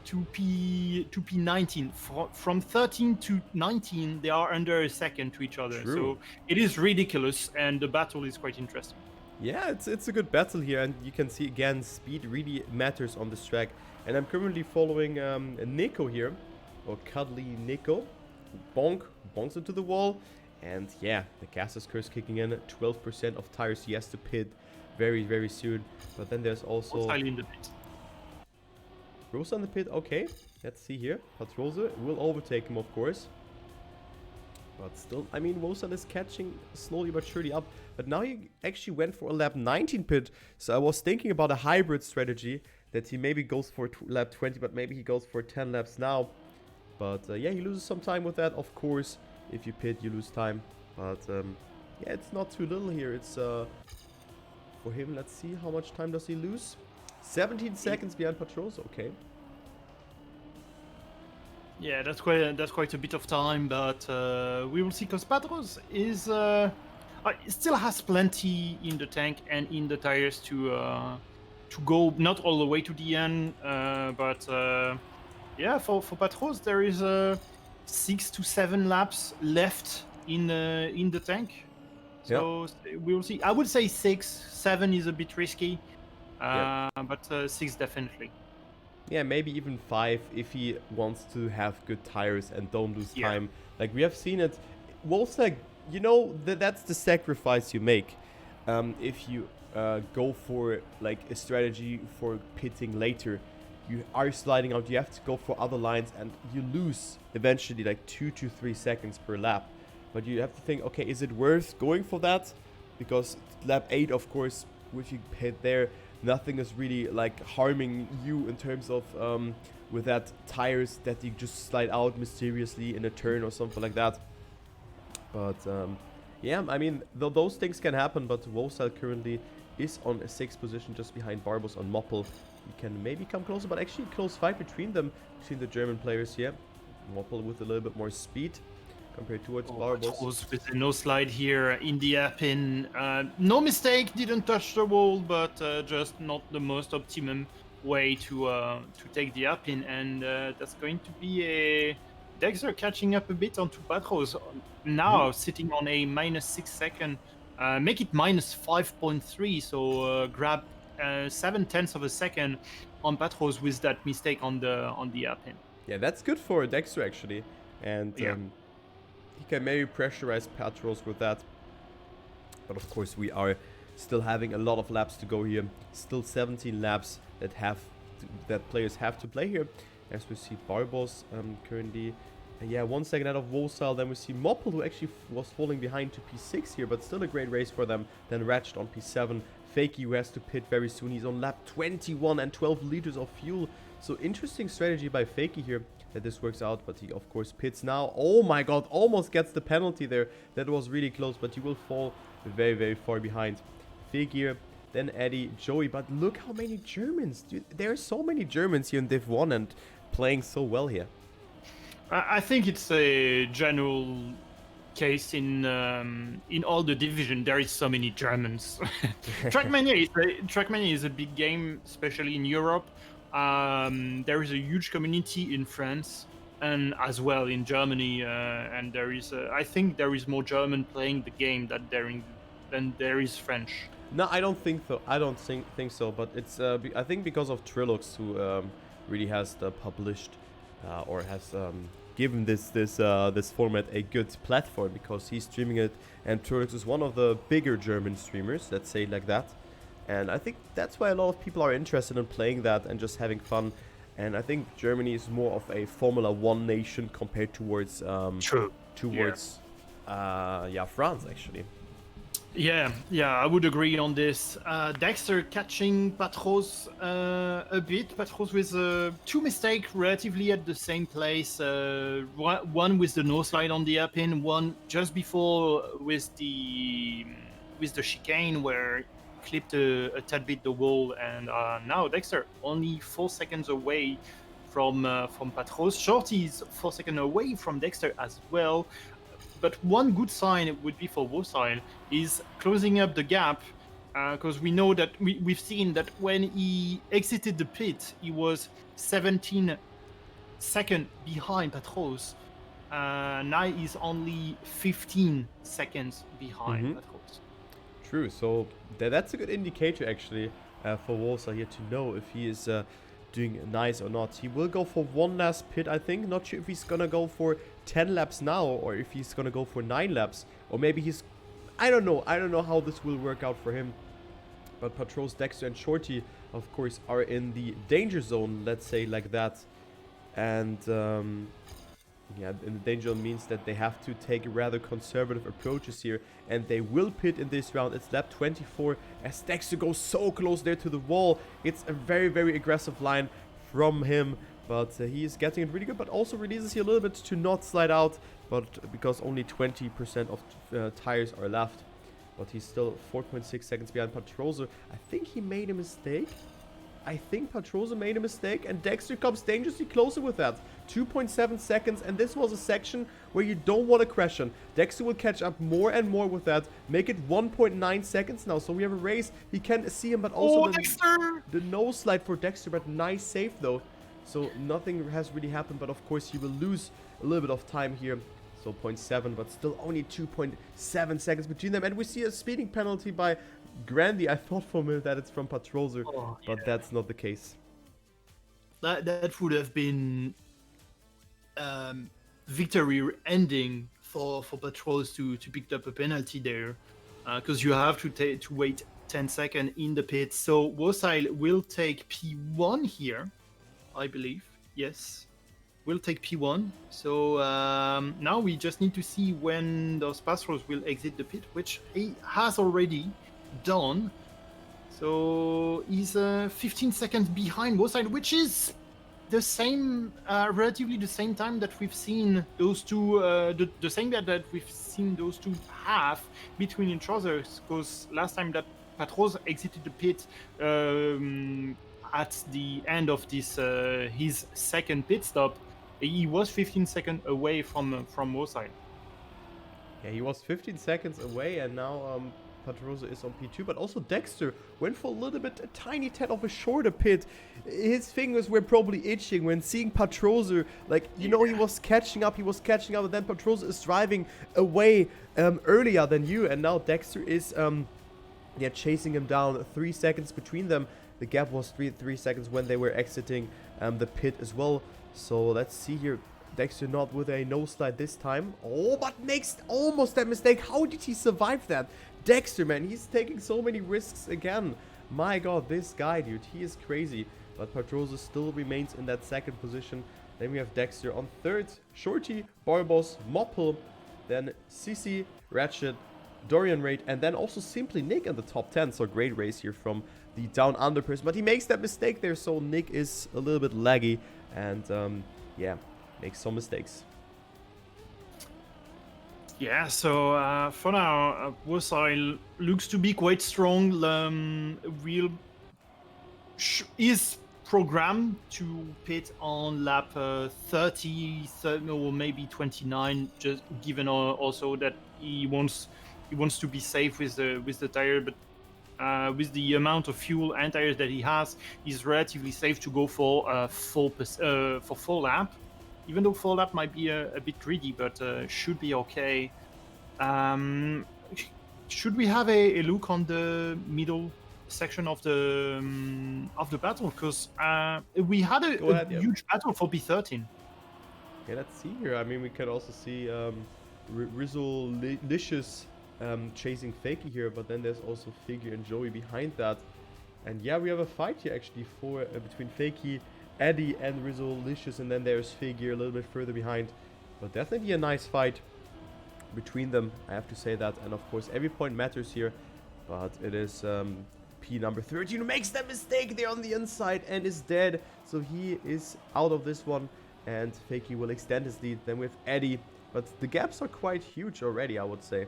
to P19. From 13 to 19, they are under a second to each other. True. So it is ridiculous, and the battle is quite interesting. Yeah, it's a good battle here, and you can see again, speed really matters on this track. And I'm currently following Nico here, or Cuddly Nico. Bonks into the wall. And yeah, the Caster's curse kicking in. 12% of tires he has to pit very, very soon. But then there's also Rosa in the pit. Rosa in the pit, okay. Let's see here. Patrosa will overtake him, of course. But still, I mean, Wolfsal is catching slowly but surely up. But now he actually went for a lap 19 pit. So I was thinking about a hybrid strategy that he maybe goes for lap 20, but maybe he goes for 10 laps now. But yeah, he loses some time with that. Of course, if you pit, you lose time. But yeah, it's not too little here. It's for him. Let's see, how much time does he lose? 17 seconds behind Patrols. Okay. Yeah, that's quite a bit of time, but we will see, because Patros is still has plenty in the tank and in the tires to go not all the way to the end, but yeah, for Patros there is 6 to 7 laps left in the tank, so we will see. I would say 6, 7 is a bit risky, but 6 definitely. Yeah, maybe even 5 if he wants to have good tires and don't lose time. Like we have seen it. Wolfsburg, you know, that's the sacrifice you make. If you go for like a strategy for pitting later, you are sliding out, you have to go for other lines and you lose eventually like 2 to 3 seconds per lap. But you have to think, okay, is it worth going for that? Because lap 8, of course, if you pit there, nothing is really like harming you in terms of with that tires that you just slide out mysteriously in a turn or something like that. But yeah, I mean, those things can happen, but Wolfsal currently is on a 6th position just behind Barbos on Moppel. He can maybe come closer, but actually close fight between them, between the German players here. Moppel with a little bit more speed compared towards Barbos. With a no slide here in the hairpin. No mistake, didn't touch the wall, but just not the most optimum way to take the hairpin, and that's going to be a Dexter catching up a bit onto Patros. Now sitting on a -6 second, make it -5.3, so grab 7/10 of a second on Patros with that mistake on the hairpin. Yeah, that's good for Dexter actually, and he can maybe pressurize Patros with that. But of course, we are still having a lot of laps to go here. Still 17 laps that players have to play here. As we see Barbos currently, yeah, 1 second out of Wolfsal. Then we see Moppel, who actually was falling behind to P6 here, but still a great race for them. Then Ratched on P7. Fakey, who has to pit very soon. He's on lap 21 and 12 liters of fuel. So interesting strategy by Fakey here that this works out, but he of course pits now. Oh my god, almost gets the penalty there. That was really close, but he will fall very, very far behind. Figure, then Eddie, Joey, but look how many Germans. Dude, there are so many Germans here in Div 1 and playing so well here. I think it's a general case in all the division. There is so many Germans. Trackmania is a big game, especially in Europe. There is a huge community in France and as well in Germany, and there is I think there is more German playing the game than there is French. No, I don't think so. I don't think so. But it's I think because of Trilux, who really has published or has given this format a good platform, because he's streaming it, and Trilux is one of the bigger German streamers. Let's say it like that. And I think that's why a lot of people are interested in playing that and just having fun. And I think Germany is more of a Formula 1 nation compared towards France actually. Yeah, I would agree on this. Dexter catching Patros a bit. Patros with 2 mistakes relatively at the same place. One with the no slide on the hairpin, one just before with the chicane where clipped a tad bit the wall, and now Dexter only 4 seconds away from Patros. Shorty is 4 seconds away from Dexter as well. But one good sign would be for Wolfsal is closing up the gap, because we know that we've seen that when he exited the pit, he was 17 seconds behind Patros. Now he's only 15 seconds behind Patros. True, so that's a good indicator actually for Wolfsal here to know if he is doing nice or not. He will go for one last pit, I think. Not sure if he's gonna go for 10 laps now or if he's gonna go for 9 laps, or maybe he's, I don't know how this will work out for him. But Patros, Dexter and Shorty of course are in the danger zone, let's say like that. And Yeah, and the danger means that they have to take rather conservative approaches here, and they will pit in this round. It's lap 24 as Dexter goes so close there to the wall. It's a very, very aggressive line from him, but he is getting it really good, but also releases here a little bit to not slide out, but because only 20% of tires are left. But he's still 4.6 seconds behind Patroza. I think he made a mistake. I think Patroza made a mistake, and Dexter comes dangerously closer with that. 2.7 seconds, and this was a section where you don't want to crash on. Dexter will catch up more and more with that, make it 1.9 seconds now. So we have a race. He can see him, but also the nose slide for Dexter, but nice save though. So nothing has really happened, but of course he will lose a little bit of time here. So 0.7, but still only 2.7 seconds between them. And we see a speeding penalty by Grandy. I thought for a minute that it's from Patroza, but that's not the case. That would have been victory ending for Patroza to pick up a penalty there, because you have to wait 10 seconds in the pit. So Wosail will take P1 here, I believe. Yes, will take P1. So now we just need to see when those Pastros will exit the pit, which he has already done. So he's 15 seconds behind Wosail, which is the same, relatively the same time that we've seen those two, the same that we've seen those two have between each other. Because last time that Patroza exited the pit at the end of this his second pit stop, he was 15 seconds away from Wosail. Yeah, he was 15 seconds away, and now Patroza is on P2, but also Dexter went for a little bit, a tiny tad of a shorter pit. His fingers were probably itching when seeing Patroza, like, you know, he was catching up, and then Patroza is driving away earlier than you, and now Dexter is chasing him down. 3 seconds between them. The gap was 3 seconds when they were exiting the pit as well. So let's see here. Dexter not with a nose slide this time. Oh, but makes almost that mistake. How did he survive that? Dexter, man, he's taking so many risks again. My god, this guy, dude, he is crazy. But Patroza still remains in that second position. Then we have Dexter on third. Shorty, Barbos, Moppel, then Sisi, Ratchet, Dorian Raid, and then also simply Nick in the top 10. So great race here from the down under person. But he makes that mistake there, so Nick is a little bit laggy. And yeah, makes some mistakes. Yeah, so for now, Wosail looks to be quite strong. Is programmed to pit on lap 30 or maybe 29, just given also that he wants to be safe with the tire, but with the amount of fuel and tires that he has, he's relatively safe to go for full lap. Even though full lap might be a bit greedy, but should be okay. Should we have a look on the middle section of the battle? Because we had a huge battle for P13. Yeah, let's see here. I mean, we can also see Rizzolicious chasing Fakey here, but then there's also Figure and Joey behind that. And yeah, we have a fight here actually for between Fakey, Eddie, and Rizzolicious, and then there's Figure a little bit further behind. But definitely a nice fight between them, I have to say that. And of course, every point matters here. But it is P number 13 who makes that mistake there on the inside and is dead. So he is out of this one, and Fakey will extend his lead. Then with Eddie, but the gaps are quite huge already, I would say.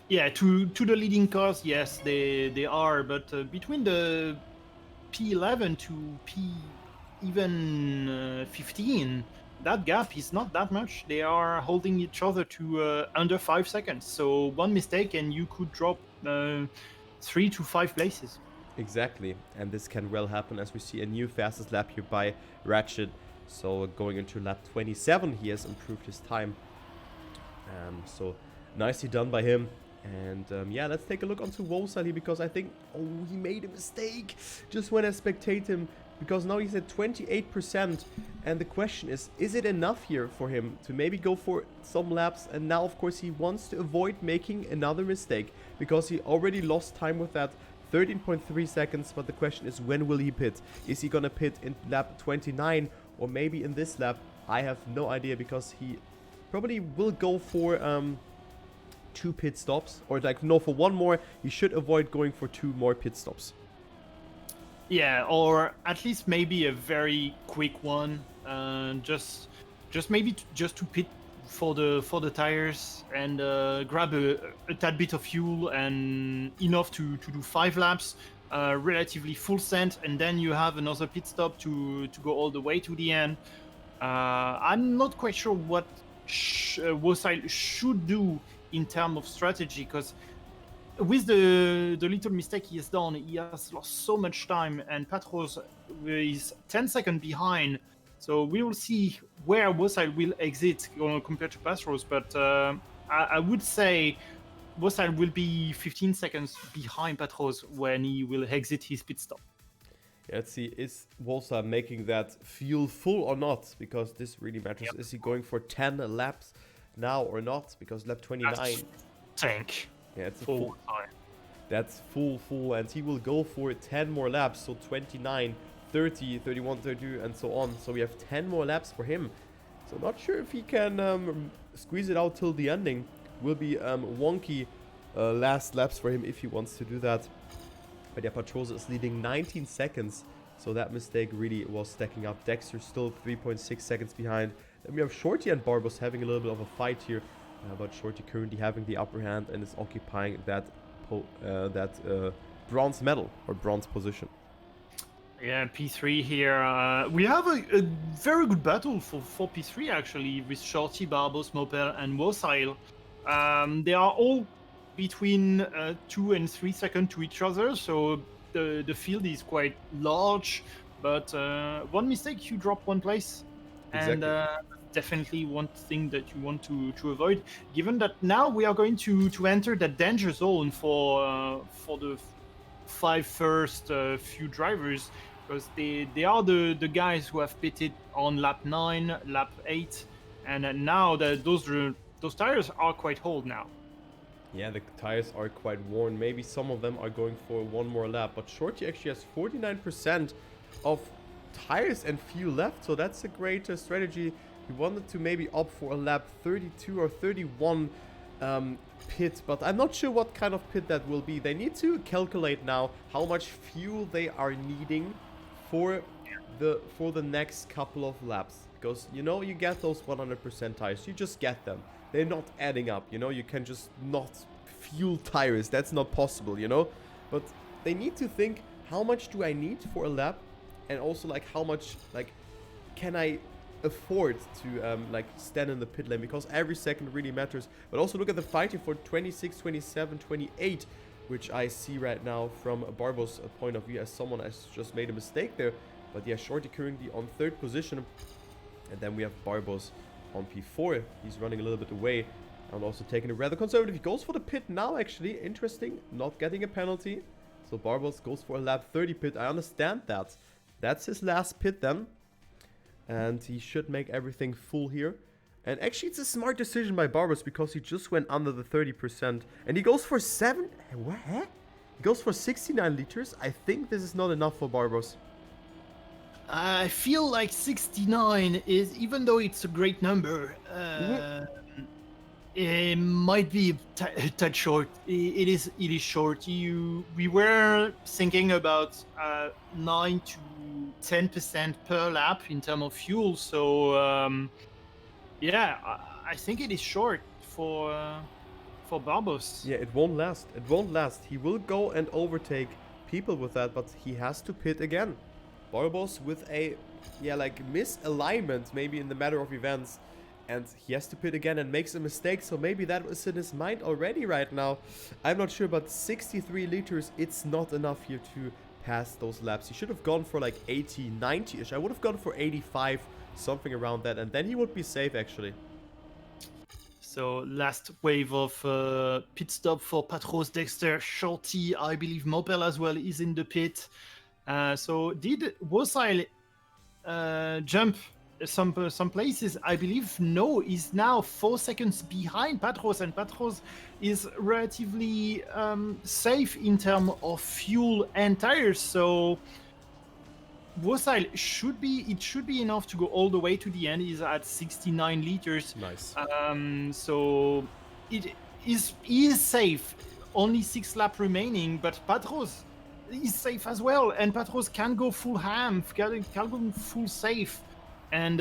Yeah, to the leading cars, yes, they are. But between the P11 to P even 15, that gap is not that much. They are holding each other to under 5 seconds. So one mistake and you could drop 3 to 5 places. Exactly, and this can well happen as we see a new fastest lap here by Ratchet. So going into lap 27, he has improved his time. So nicely done by him. And yeah, let's take a look onto Wosail here, because I think, he made a mistake just when I spectate him, because now he's at 28%, and the question is it enough here for him to maybe go for some laps? And now of course he wants to avoid making another mistake, because he already lost time with that, 13.3 seconds, but the question is, when will he pit? Is he gonna pit in lap 29, or maybe in this lap I have no idea, because he probably will go for 2 pit stops, or like no, for 1 more. He should avoid going for 2 more pit stops. Yeah, or at least maybe a very quick one. Just maybe just to pit for the tires and grab a tad bit of fuel and enough to do 5 laps, relatively full send, and then you have another pit stop to go all the way to the end. I'm not quite sure what Wosile should do in terms of strategy, because with the little mistake he has done, he has lost so much time, and Patros is 10 seconds behind. So we will see where Wosile will exit compared to Patros, but I would say Wosile will be 15 seconds behind Patros when he will exit his pit stop. Let's see, is Wosile making that fuel full or not? Because this really matters. Yep. Is he going for 10 laps now or not? Because lap 29... That's tank. Yeah, it's Full. That's full, and he will go for 10 more laps, so 29, 30, 31, 32, and so on. So we have 10 more laps for him. So not sure if he can squeeze it out till the ending. Will be wonky last laps for him if he wants to do that. But yeah, Patrosa is leading 19 seconds, so that mistake really was stacking up. Dexter still 3.6 seconds behind. Then we have Shorty and Barbos having a little bit of a fight here. But Shorty currently having the upper hand and is occupying that bronze medal or bronze position. Yeah, P3 here. We have a very good battle for P3 actually, with Shorty, Barbos, Mopel, and Wosile. They are all between 2 and 3 seconds to each other, so the field is quite large. But one mistake, you drop 1 place, Exactly. and definitely one thing that you want to avoid. Given that now we are going to enter that danger zone for the 5 first few drivers, because they are the guys who have pitted on lap 9, lap 8, and now that those tires are quite old now. Yeah, the tires are quite worn. Maybe some of them are going for 1 more lap, but Shorty actually has 49% of tires and fuel left, so that's a great strategy. He wanted to maybe opt for a lap 32 or 31 pit, but I'm not sure what kind of pit that will be. They need to calculate now how much fuel they are needing for the next couple of laps, because you know, you get those 100% tires, you just get them. They're not adding up, you know, you can just not fuel tires, that's not possible, you know. But they need to think, how much do I need for a lap, and also like how much like can I afford to like stand in the pit lane, because every second really matters. But also look at the fighting for 26, 27, 28, which I see right now from Barbo's point of view, as someone has just made a mistake there. But yeah, Shorty currently on 3rd position, and then we have Barbos on P4. He's running a little bit away and also taking a rather conservative. He goes for the pit now, actually. Interesting, not getting a penalty. So Barbos goes for a lap 30 pit. I understand that. That's his last pit then. And he should make everything full here. And actually, it's a smart decision by Barbos, because he just went under the 30%. And he goes for 7... What? He goes for 69 liters. I think this is not enough for Barbos. I feel like 69 is, even though it's a great number, it might be a touch short. It is short. We were thinking about 9 to 10% per lap in terms of fuel. So yeah, I think it is short for Barbos. Yeah, it won't last. It won't last. He will go and overtake people with that, but he has to pit again. Barbos with a, like misalignment maybe in the matter of events, and he has to pit again and makes a mistake, so maybe that was in his mind already right now. I'm not sure, but 63 liters, it's not enough here to pass those laps. He should have gone for like 80, 90-ish. I would have gone for 85, something around that, and then he would be safe actually. So last wave of pit stop for Patros, Dexter, Shorty, I believe Mopel as well is in the pit. So did Wosile jump some places? I believe no. He's now 4 seconds behind Patros, and Patros is relatively safe in terms of fuel and tires. So Vosail should be enough to go all the way to the end. He's at 69 liters. Nice. So it is safe. Only 6 laps remaining, but Patros is safe as well, and Patros can go full ham, can go full safe, and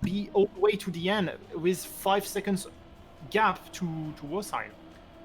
be all the way to the end with 5 seconds gap to Vosail.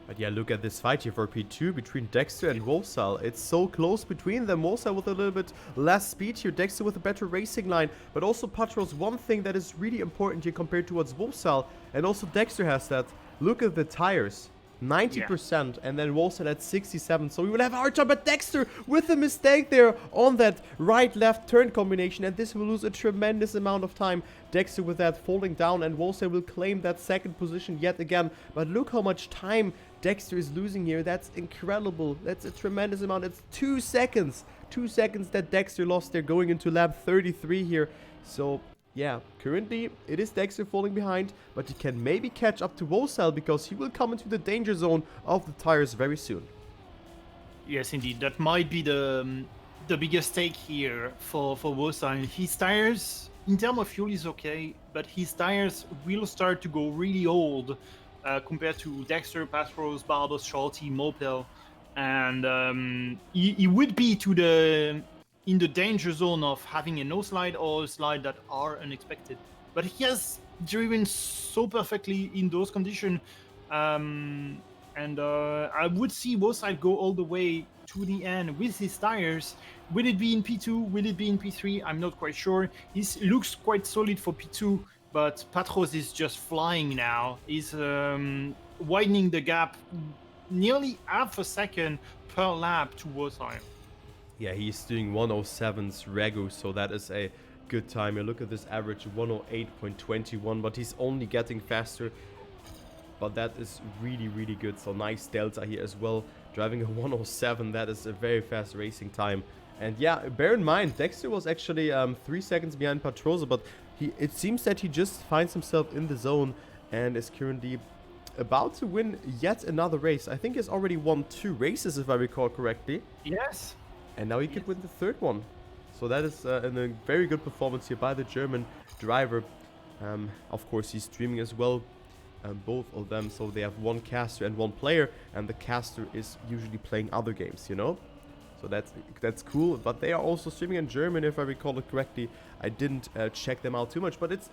But yeah, look at this fight here for P2 between Dexter and Wolfsal. It's so close between them. Wolfsal with a little bit less speed here. Dexter with a better racing line. But also Patros, one thing that is really important here compared towards Wolfsal. And also Dexter has that. Look at the tires. 90% and then Wolfsal at 67. So we will have a hard time. But Dexter with a mistake there on that right-left turn combination. And this will lose a tremendous amount of time. Dexter with that falling down. And Wolfsal will claim that second position yet again. But look how much time Dexter is losing here. That's incredible. That's a tremendous amount. It's 2 seconds. 2 seconds that Dexter lost there going into lap 33 here. So yeah, currently it is Dexter falling behind, but he can maybe catch up to Wolfsal because he will come into the danger zone of the tires very soon. Yes, indeed. That might be the biggest stake here for Wolfsal. His tires, in terms of fuel, is okay, but his tires will start to go really old compared to Dexter, Patros, Bardos, Shorty, Mopel, and he would be in the danger zone of having a no slide or a slide that are unexpected. But he has driven so perfectly in those conditions, and I would see Wolfsal go all the way to the end with his tires. Will it be in P2? Will it be in P3? I'm not quite sure. He looks quite solid for P2, but Patros is just flying now. He's widening the gap nearly half a second per lap to Wolfsal. Yeah, he's doing 107's Regu, so that is a good time. You look at this average, 108.21, but he's only getting faster. But that is really, really good. So nice delta here as well. Driving a 107, that is a very fast racing time. And yeah, bear in mind, Dexter was actually 3 seconds behind Patrosa, but it seems that he just finds himself in the zone and is currently about to win yet another race. I think he's already won 2 races, if I recall correctly. Yes. And now he could win the 3rd one. So that is a very good performance here by the German driver. Of course, he's streaming as well, both of them. So they have 1 caster and 1 player. And the caster is usually playing other games, you know? So that's cool. But they are also streaming in German, if I recall it correctly. I didn't check them out too much. But it's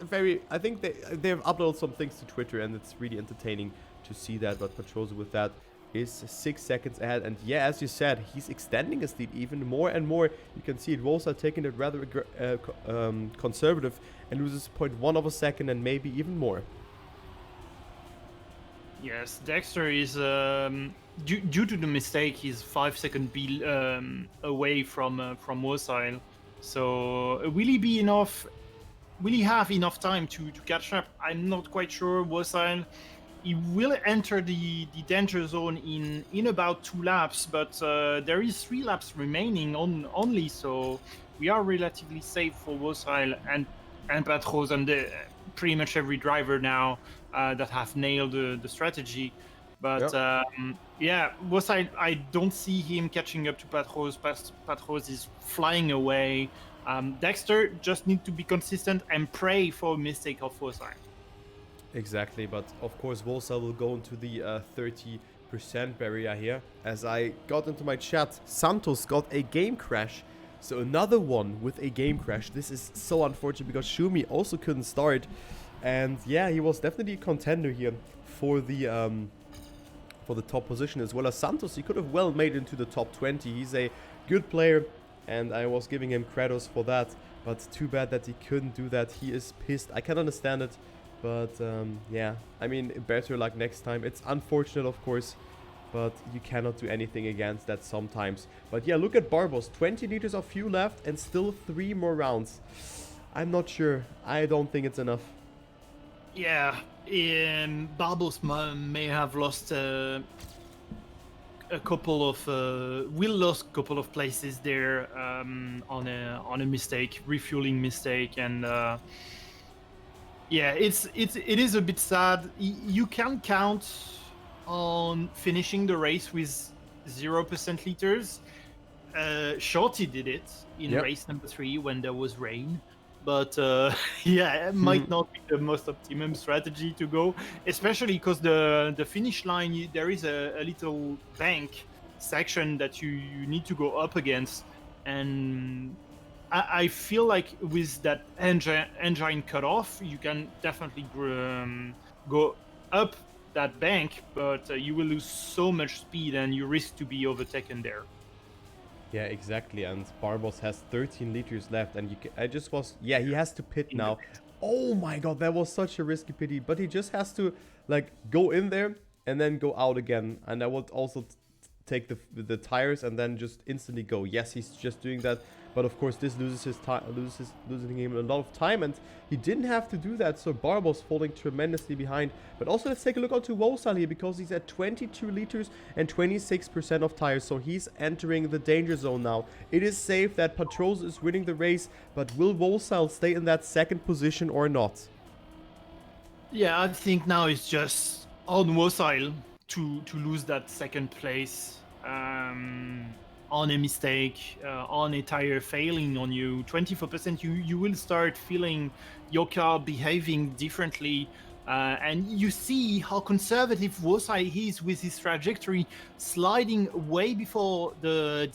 I think they have uploaded some things to Twitter. And it's really entertaining to see that. But Patrosa with that is 6 seconds ahead, and yeah, as you said, he's extending his lead even more and more. You can see it. Wolfsal taking it rather conservative and loses 0.1 of a second and maybe even more. Yes, Dexter is due to the mistake. He's 5 seconds away from Wolfsal. So will he be enough? Will he have enough time to catch up? I'm not quite sure. Wolfsal, he will enter the danger zone in about 2 laps, but there is 3 laps remaining only, so we are relatively safe for Wolfsal and Patros and pretty much every driver now that have nailed the strategy. But yeah, Wolfsal, I don't see him catching up to Patros. Patros is flying away. Dexter just need to be consistent and pray for a mistake of Wolfsal. Exactly, but of course Wolfsal will go into the 30% barrier here. As I got into my chat, Santos got a game crash. So another one with a game crash. This is so unfortunate because Shumi also couldn't start. And yeah, he was definitely a contender here for the top position, as well as Santos. He could have well made it into the top 20. He's a good player and I was giving him credits for that. But too bad that he couldn't do that. He is pissed. I can understand it. But yeah, I mean, better luck next time. It's unfortunate, of course, but you cannot do anything against that sometimes. But yeah, look at Barbos. 20 liters of fuel left and still 3 more rounds. I'm not sure. I don't think it's enough. Yeah, Barbos may have lost a couple of will lost a couple of places there on a mistake, refueling mistake, and yeah, it is a bit sad. You can count on finishing the race with 0% liters. Shorty did it in Yep. race number 3 when there was rain. But yeah, it might not be the most optimum strategy to go, especially because the finish line, there is a little bank section that you need to go up against. And I feel like with that engine cut off, you can definitely go up that bank, but you will lose so much speed and you risk to be overtaken there. Yeah, exactly. And Barbos has 13 liters left, and he has to pit now. Oh my god, that was such a risky pity. But he just has to like go in there and then go out again. And I would also take the tires and then just instantly go. Yes, he's just doing that. But of course, this losing him a lot of time, and he didn't have to do that. So Barbos falling tremendously behind. But also, let's take a look onto Wolsal here, because he's at 22 liters and 26% of tires. So he's entering the danger zone now. It is safe that Patrose is winning the race, but will Wolsal stay in that second position or not? Yeah, I think now it's just on Wolsal to lose that second place. On a mistake, on a tire failing on you, 24%, you will start feeling your car behaving differently. And you see how conservative Wolsal is with his trajectory, sliding way before the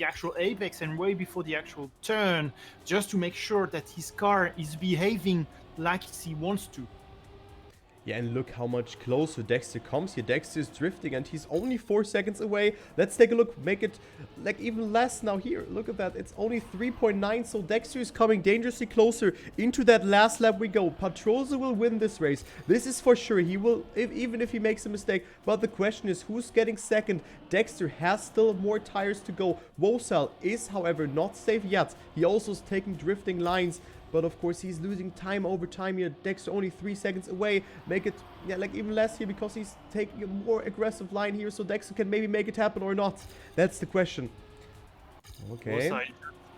actual apex and way before the actual turn, just to make sure that his car is behaving like he wants to. Yeah, and look how much closer Dexter comes here. Dexter is drifting and he's only 4 seconds away. Let's take a look, make it like even less now here. Look at that, it's only 3.9, so Dexter is coming dangerously closer. Into that last lap we go. Patrose will win this race. This is for sure. He will, even if he makes a mistake. But the question is, who's getting second? Dexter has still more tires to go. Wolsal is, however, not safe yet. He also is taking drifting lines. But of course, he's losing time over time here. Dexter only 3 seconds away. Make it, yeah, like even less here, because he's taking a more aggressive line here. So Dexter can maybe make it happen or not. That's the question. Okay.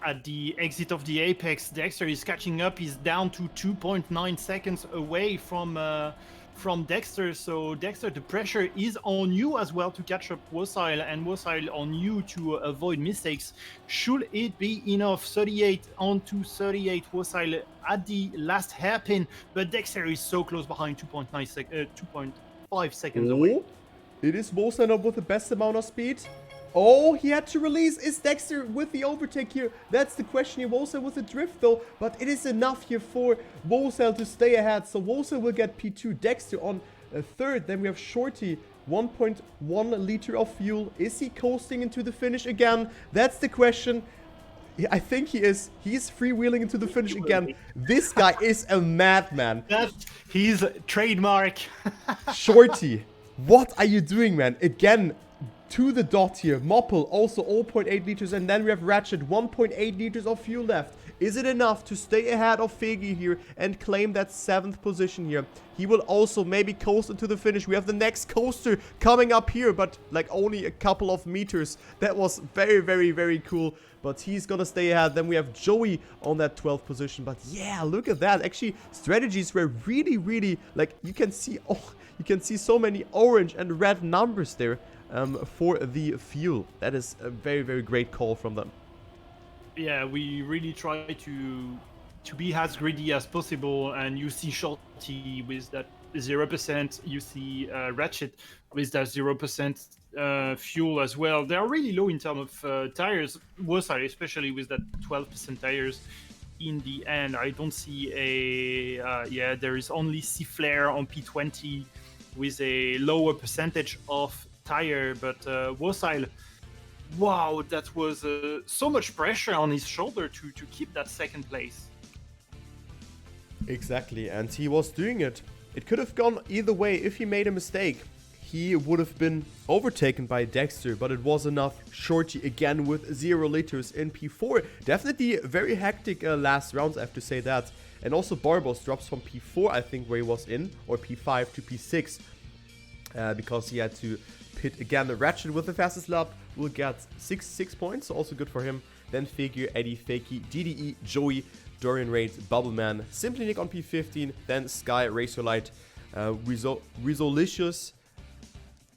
At the exit of the apex, Dexter is catching up. He's down to 2.9 seconds away from Dexter. So Dexter, the pressure is on you as well to catch up Wolsal, and Wolsal on you to avoid mistakes. Should it be enough? 38 onto 38 Wolsal at the last hairpin, but Dexter is so close behind, 2.5 seconds away. It is Wolsal up with the best amount of speed. Oh, he had to release. Is Dexter with the overtake here? That's the question here. Wolsal with the drift though, but it is enough here for Wolsal to stay ahead. So Wolsal will get P2. Dexter on third. Then we have Shorty, 1.1 liter of fuel. Is he coasting into the finish again? That's the question. Yeah, I think he is. He's freewheeling into the finish again. This guy is a madman. He's trademark. Shorty, what are you doing, man? Again, to the dot here. Moppel also 0.8 liters, and then we have Ratchet, 1.8 liters of fuel left. Is it enough to stay ahead of Fegi here and claim that 7th position here? He will also maybe coast into the finish. We have the next coaster coming up here, but like only a couple of meters. That was very, very, very cool. But he's gonna stay ahead. Then we have Joey on that 12th position. But yeah, look at that. Actually, strategies were really, really, like, you can see so many orange and red numbers there. For the fuel. That is a very, very great call from them. Yeah, we really try to be as greedy as possible, and you see Shorty with that 0%, you see Ratchet with that 0% fuel as well. They are really low in terms of tires, Wolsal especially with that 12% tires. In the end, I don't see there is only C-Flare on P20 with a lower percentage of tire, but Wolsal, wow, that was so much pressure on his shoulder to keep that second place. Exactly, and he was doing it. It could have gone either way. If he made a mistake, he would have been overtaken by Dexter, but it was enough. Shorty again with 0 liters in P4. Definitely very hectic last rounds, I have to say that. And also Barbos drops from P4, I think, where he was in, or P5 to P6, because he had to pit again. The Ratchet with the fastest lap will get 6 points, so also good for him. Then Figure, Eddie, Fakey, DDE, Joey, Dorian Raid, Bubbleman, Simply Nick on P15, then Sky, Razorlight, Resolicious,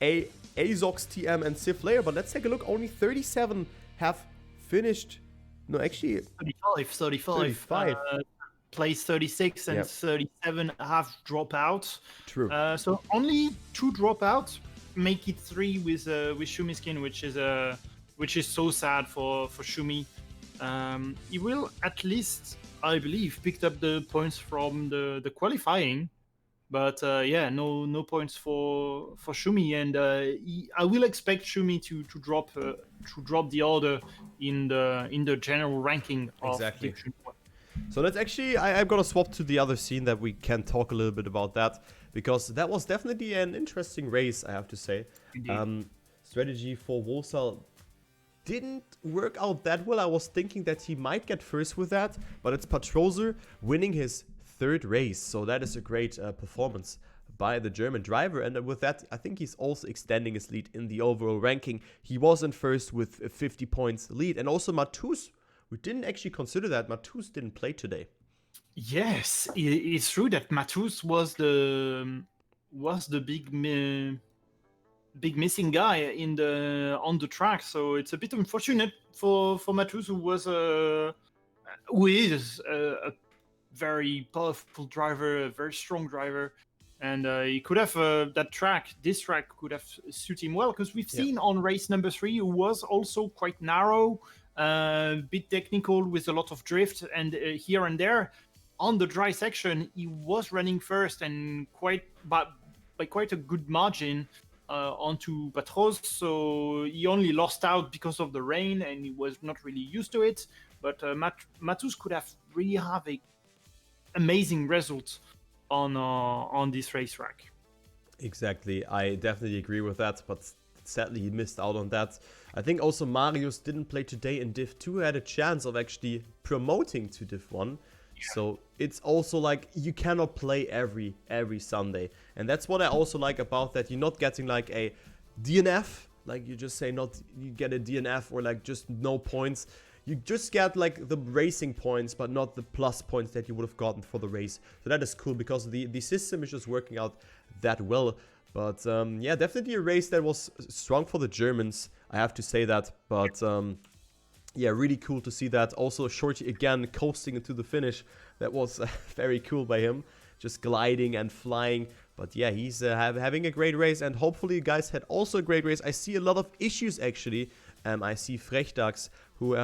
Azox, TM, and Sif Layer. But let's take a look. Only 37 have finished. No, actually, 35. Place 36 and Yep. 37 have drop out. True. So only 2 drop out, make it 3 with Shumi skin, which is so sad for Shumi. He will at least, I believe, picked up the points from the qualifying, but no points for Shumi, and I will expect Shumi to drop the order in the general ranking of Exactly. Division 1. So let's actually, I'm gonna swap to the other scene that we can talk a little bit about that, because that was definitely an interesting race, I have to say. Strategy for Wolsal didn't work out that well. I was thinking that he might get first with that, but it's Patroser winning his 3rd race, so that is a great performance by the German driver, and with that, I think he's also extending his lead in the overall ranking. He was in first with a 50 points lead, and also Matus. We didn't actually consider that. Matus didn't play today. Yes, it's true that Matus was the big missing guy on the track. So it's a bit unfortunate for Matus, who is a very powerful driver, a very strong driver, and he could have this track could have suited him well, because we've seen on race number 3, who was also quite narrow. Bit technical with a lot of drift, and here and there on the dry section he was running first and by quite a good margin onto Patros, so he only lost out because of the rain and he was not really used to it, but Matus could have really have a amazing result on this racetrack. Exactly, I definitely agree with that, but sadly he missed out on that. I think also Marius didn't play today, and Div 2 had a chance of actually promoting to Div 1. So it's also like you cannot play every Sunday. And that's what I also like about that. You're not getting like a DNF, like you just say you get a DNF or like just no points. You just get like the racing points, but not the plus points that you would have gotten for the race. So that is cool, because the system is just working out that well. But yeah, definitely a race that was strong for the Germans, I have to say that. But yeah, really cool to see that. Also, Shorty again coasting into the finish. That was very cool by him, just gliding and flying. But yeah, he's having a great race, and hopefully you guys had also a great race. I see a lot of issues actually. I see Frechtags, who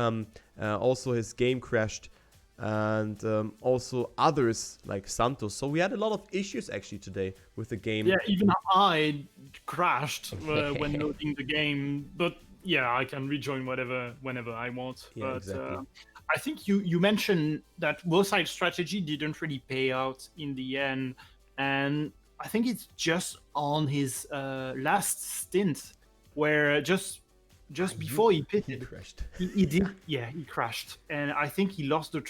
also his game crashed, and also others like Santos. So we had a lot of issues actually today with the game. Yeah, even I crashed when loading the game, but yeah, I can rejoin whenever I want. Yeah, but exactly. I think you mentioned that Wolside strategy didn't really pay out in the end, and I think it's just on his last stint where just before he pitted, He crashed. He crashed, and I think he lost the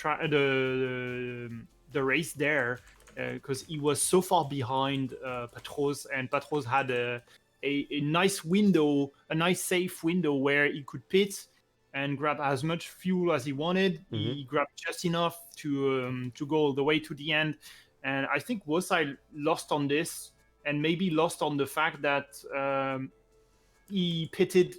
race there because he was so far behind Patros, and Patros had a nice window, a nice safe window where he could pit and grab as much fuel as he wanted. Mm-hmm. He grabbed just enough to go all the way to the end, and I think Wolside lost on this, and maybe lost on the fact that he pitted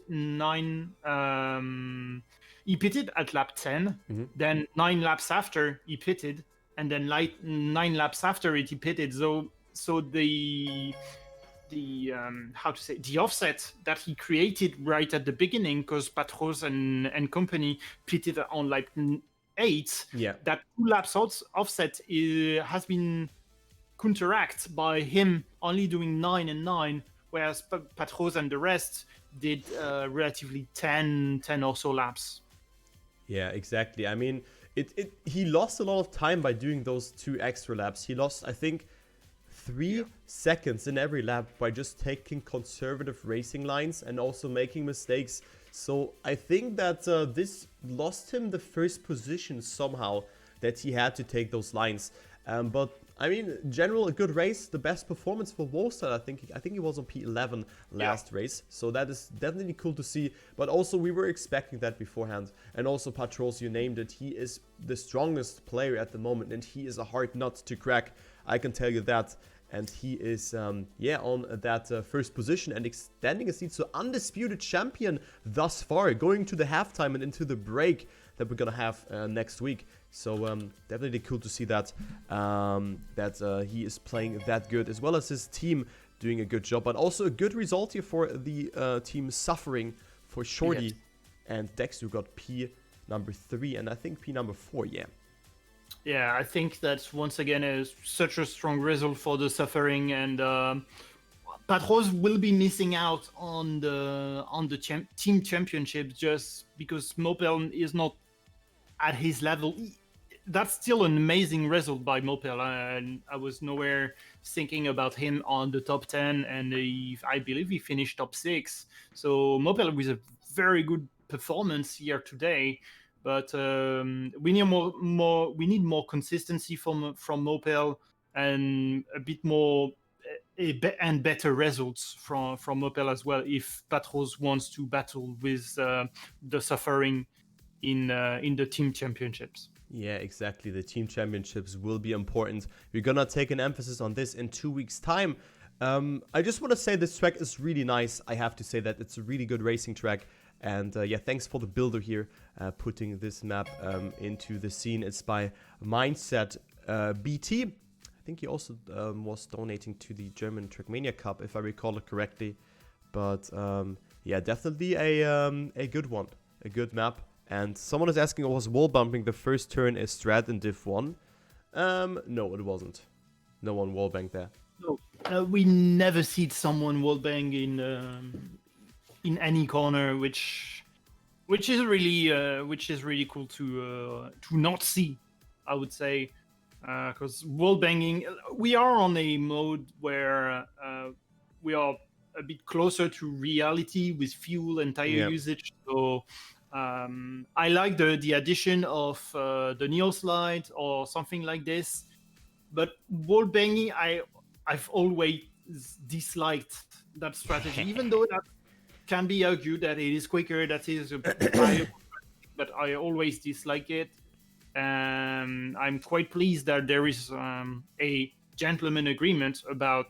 he pitted at lap 10, then 9 laps after he pitted, and then 9 laps after it he pitted. So the the offset that he created right at the beginning, because Patros and company pitted on like 8, that 2 laps offset has been counteracted by him only doing 9 and 9, whereas Patros and the rest did relatively 10 or so laps. Yeah, exactly. I mean, he lost a lot of time by doing those 2 extra laps. He lost, I think, 3 seconds in every lap by just taking conservative racing lines and also making mistakes. So I think that this lost him the first position somehow, that he had to take those lines. But I mean, in general, a good race. The best performance for Wolfstyle, I think he was on P11 last race. So that is definitely cool to see. But also, we were expecting that beforehand. And also, Patros, you named it. He is the strongest player at the moment. And he is a hard nut to crack. I can tell you that. And he is, on that first position and extending his lead. So undisputed champion thus far, going to the halftime and into the break that we're going to have next week. So definitely cool to see that, he is playing that good, as well as his team doing a good job. But also a good result here for the team Suffering for Shorty. And Dexter got P number 3 and I think P number 4, Yeah, I think that's once again such a strong result for the Suffering, and Patros will be missing out on the team championships just because Mopel is not at his level. That's still an amazing result by Mopel, and I was nowhere thinking about him on the top 10, and I believe he finished top 6. So Mopel with a very good performance here today. But we need more consistency from Mopel, and a bit more and better results from Mopel as well. If Patros wants to battle with the Suffering in the team championships. Yeah, exactly. The team championships will be important. We're gonna take an emphasis on this in 2 weeks' time. I just want to say this track is really nice. I have to say that it's a really good racing track. And thanks for the builder here, putting this map into the scene. It's by Mindset BT. I think he also was donating to the German Trackmania Cup, if I recall it correctly. But definitely a good one, a good map. And someone is asking, was wall bumping the first turn is strat in Div 1? No, it wasn't. No one wall banked there. No, we never see someone wall bang in any corner, which is really cool to not see, I would say, because wall banging, we are on a mode where we are a bit closer to reality with fuel and tire usage. So I like the addition of the Neo slide or something like this, but wall banging, I've always disliked that strategy, even though that can be argued that it is quicker, that is a viable, but I always dislike it. And I'm quite pleased that there is a gentleman agreement about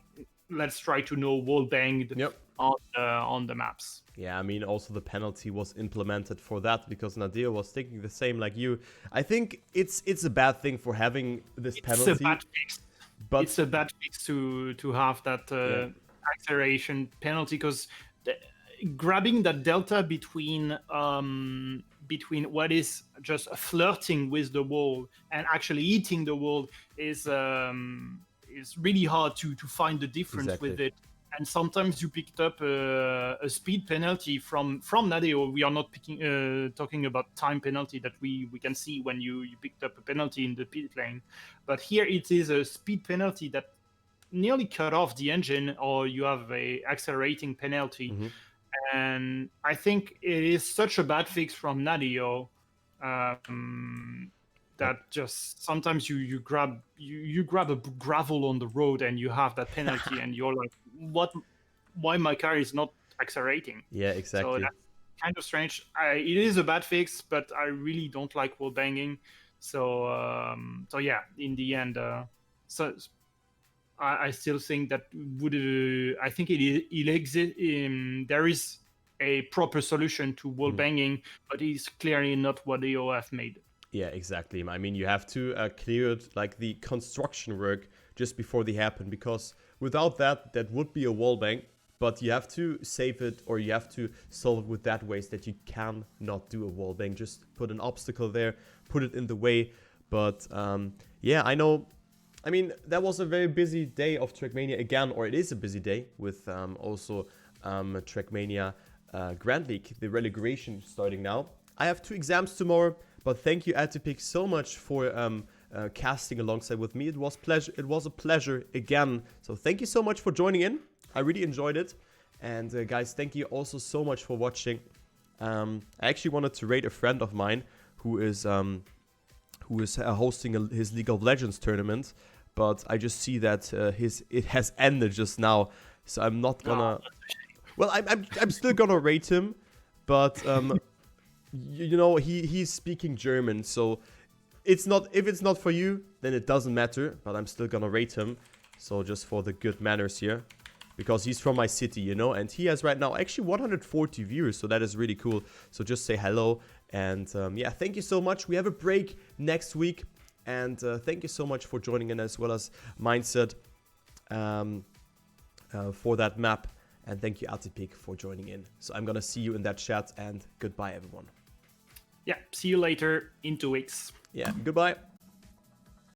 let's try to no wall banged on the maps. Yeah, I mean, also the penalty was implemented for that because Nadir was thinking the same like you. I think it's a bad thing for having this penalty. It's a bad fix. But it's a bad fix to have that acceleration penalty, because grabbing that delta between what is just flirting with the wall and actually eating the wall is really hard to find the difference with it. And sometimes you picked up a speed penalty from Nadeo. We are not talking about time penalty that we can see when you picked up a penalty in the pit lane. But here it is a speed penalty that nearly cut off the engine, or you have a accelerating penalty. Mm-hmm. And I think it is such a bad fix from Nadeo that just sometimes you grab a gravel on the road and you have that penalty and you're like, why my car is not accelerating? Yeah, exactly. So that's kind of strange. It is a bad fix, but I really don't like wall banging. So yeah, in the end, I still think that I think it exists. There is a proper solution to wall banging, but it's clearly not what the OF made. Yeah, exactly. I mean, you have to clear it, like the construction work just before they happen, because without that would be a wall bang, but you have to save it, or you have to solve it with that ways that you cannot do a wall bang. Just put an obstacle there, put it in the way. But yeah, I know. I mean, that was a very busy day of Trackmania again, or it is a busy day with also Trackmania Grand League, the relegation starting now. I have 2 exams tomorrow, but thank you, Atypick, so much for casting alongside with me. It was a pleasure again. So thank you so much for joining in. I really enjoyed it. And guys, thank you also so much for watching. I actually wanted to rate a friend of mine who is hosting his League of Legends tournament. but I just see that it has ended just now, so I'm not gonna. Well, I'm still gonna rate him, but you know, he's speaking German, so it's not, if it's not for you, then it doesn't matter. But I'm still gonna rate him, so just for the good manners here, because he's from my city, you know, and he has right now actually 140 viewers, so that is really cool. So just say hello, and yeah, thank you so much. We have a break next week, and thank you so much for joining in, as well as Mindset for that map. And thank you, Atypick, for joining in. So I'm going to see you in that chat, and goodbye, everyone. Yeah, see you later in 2 weeks. Yeah, goodbye.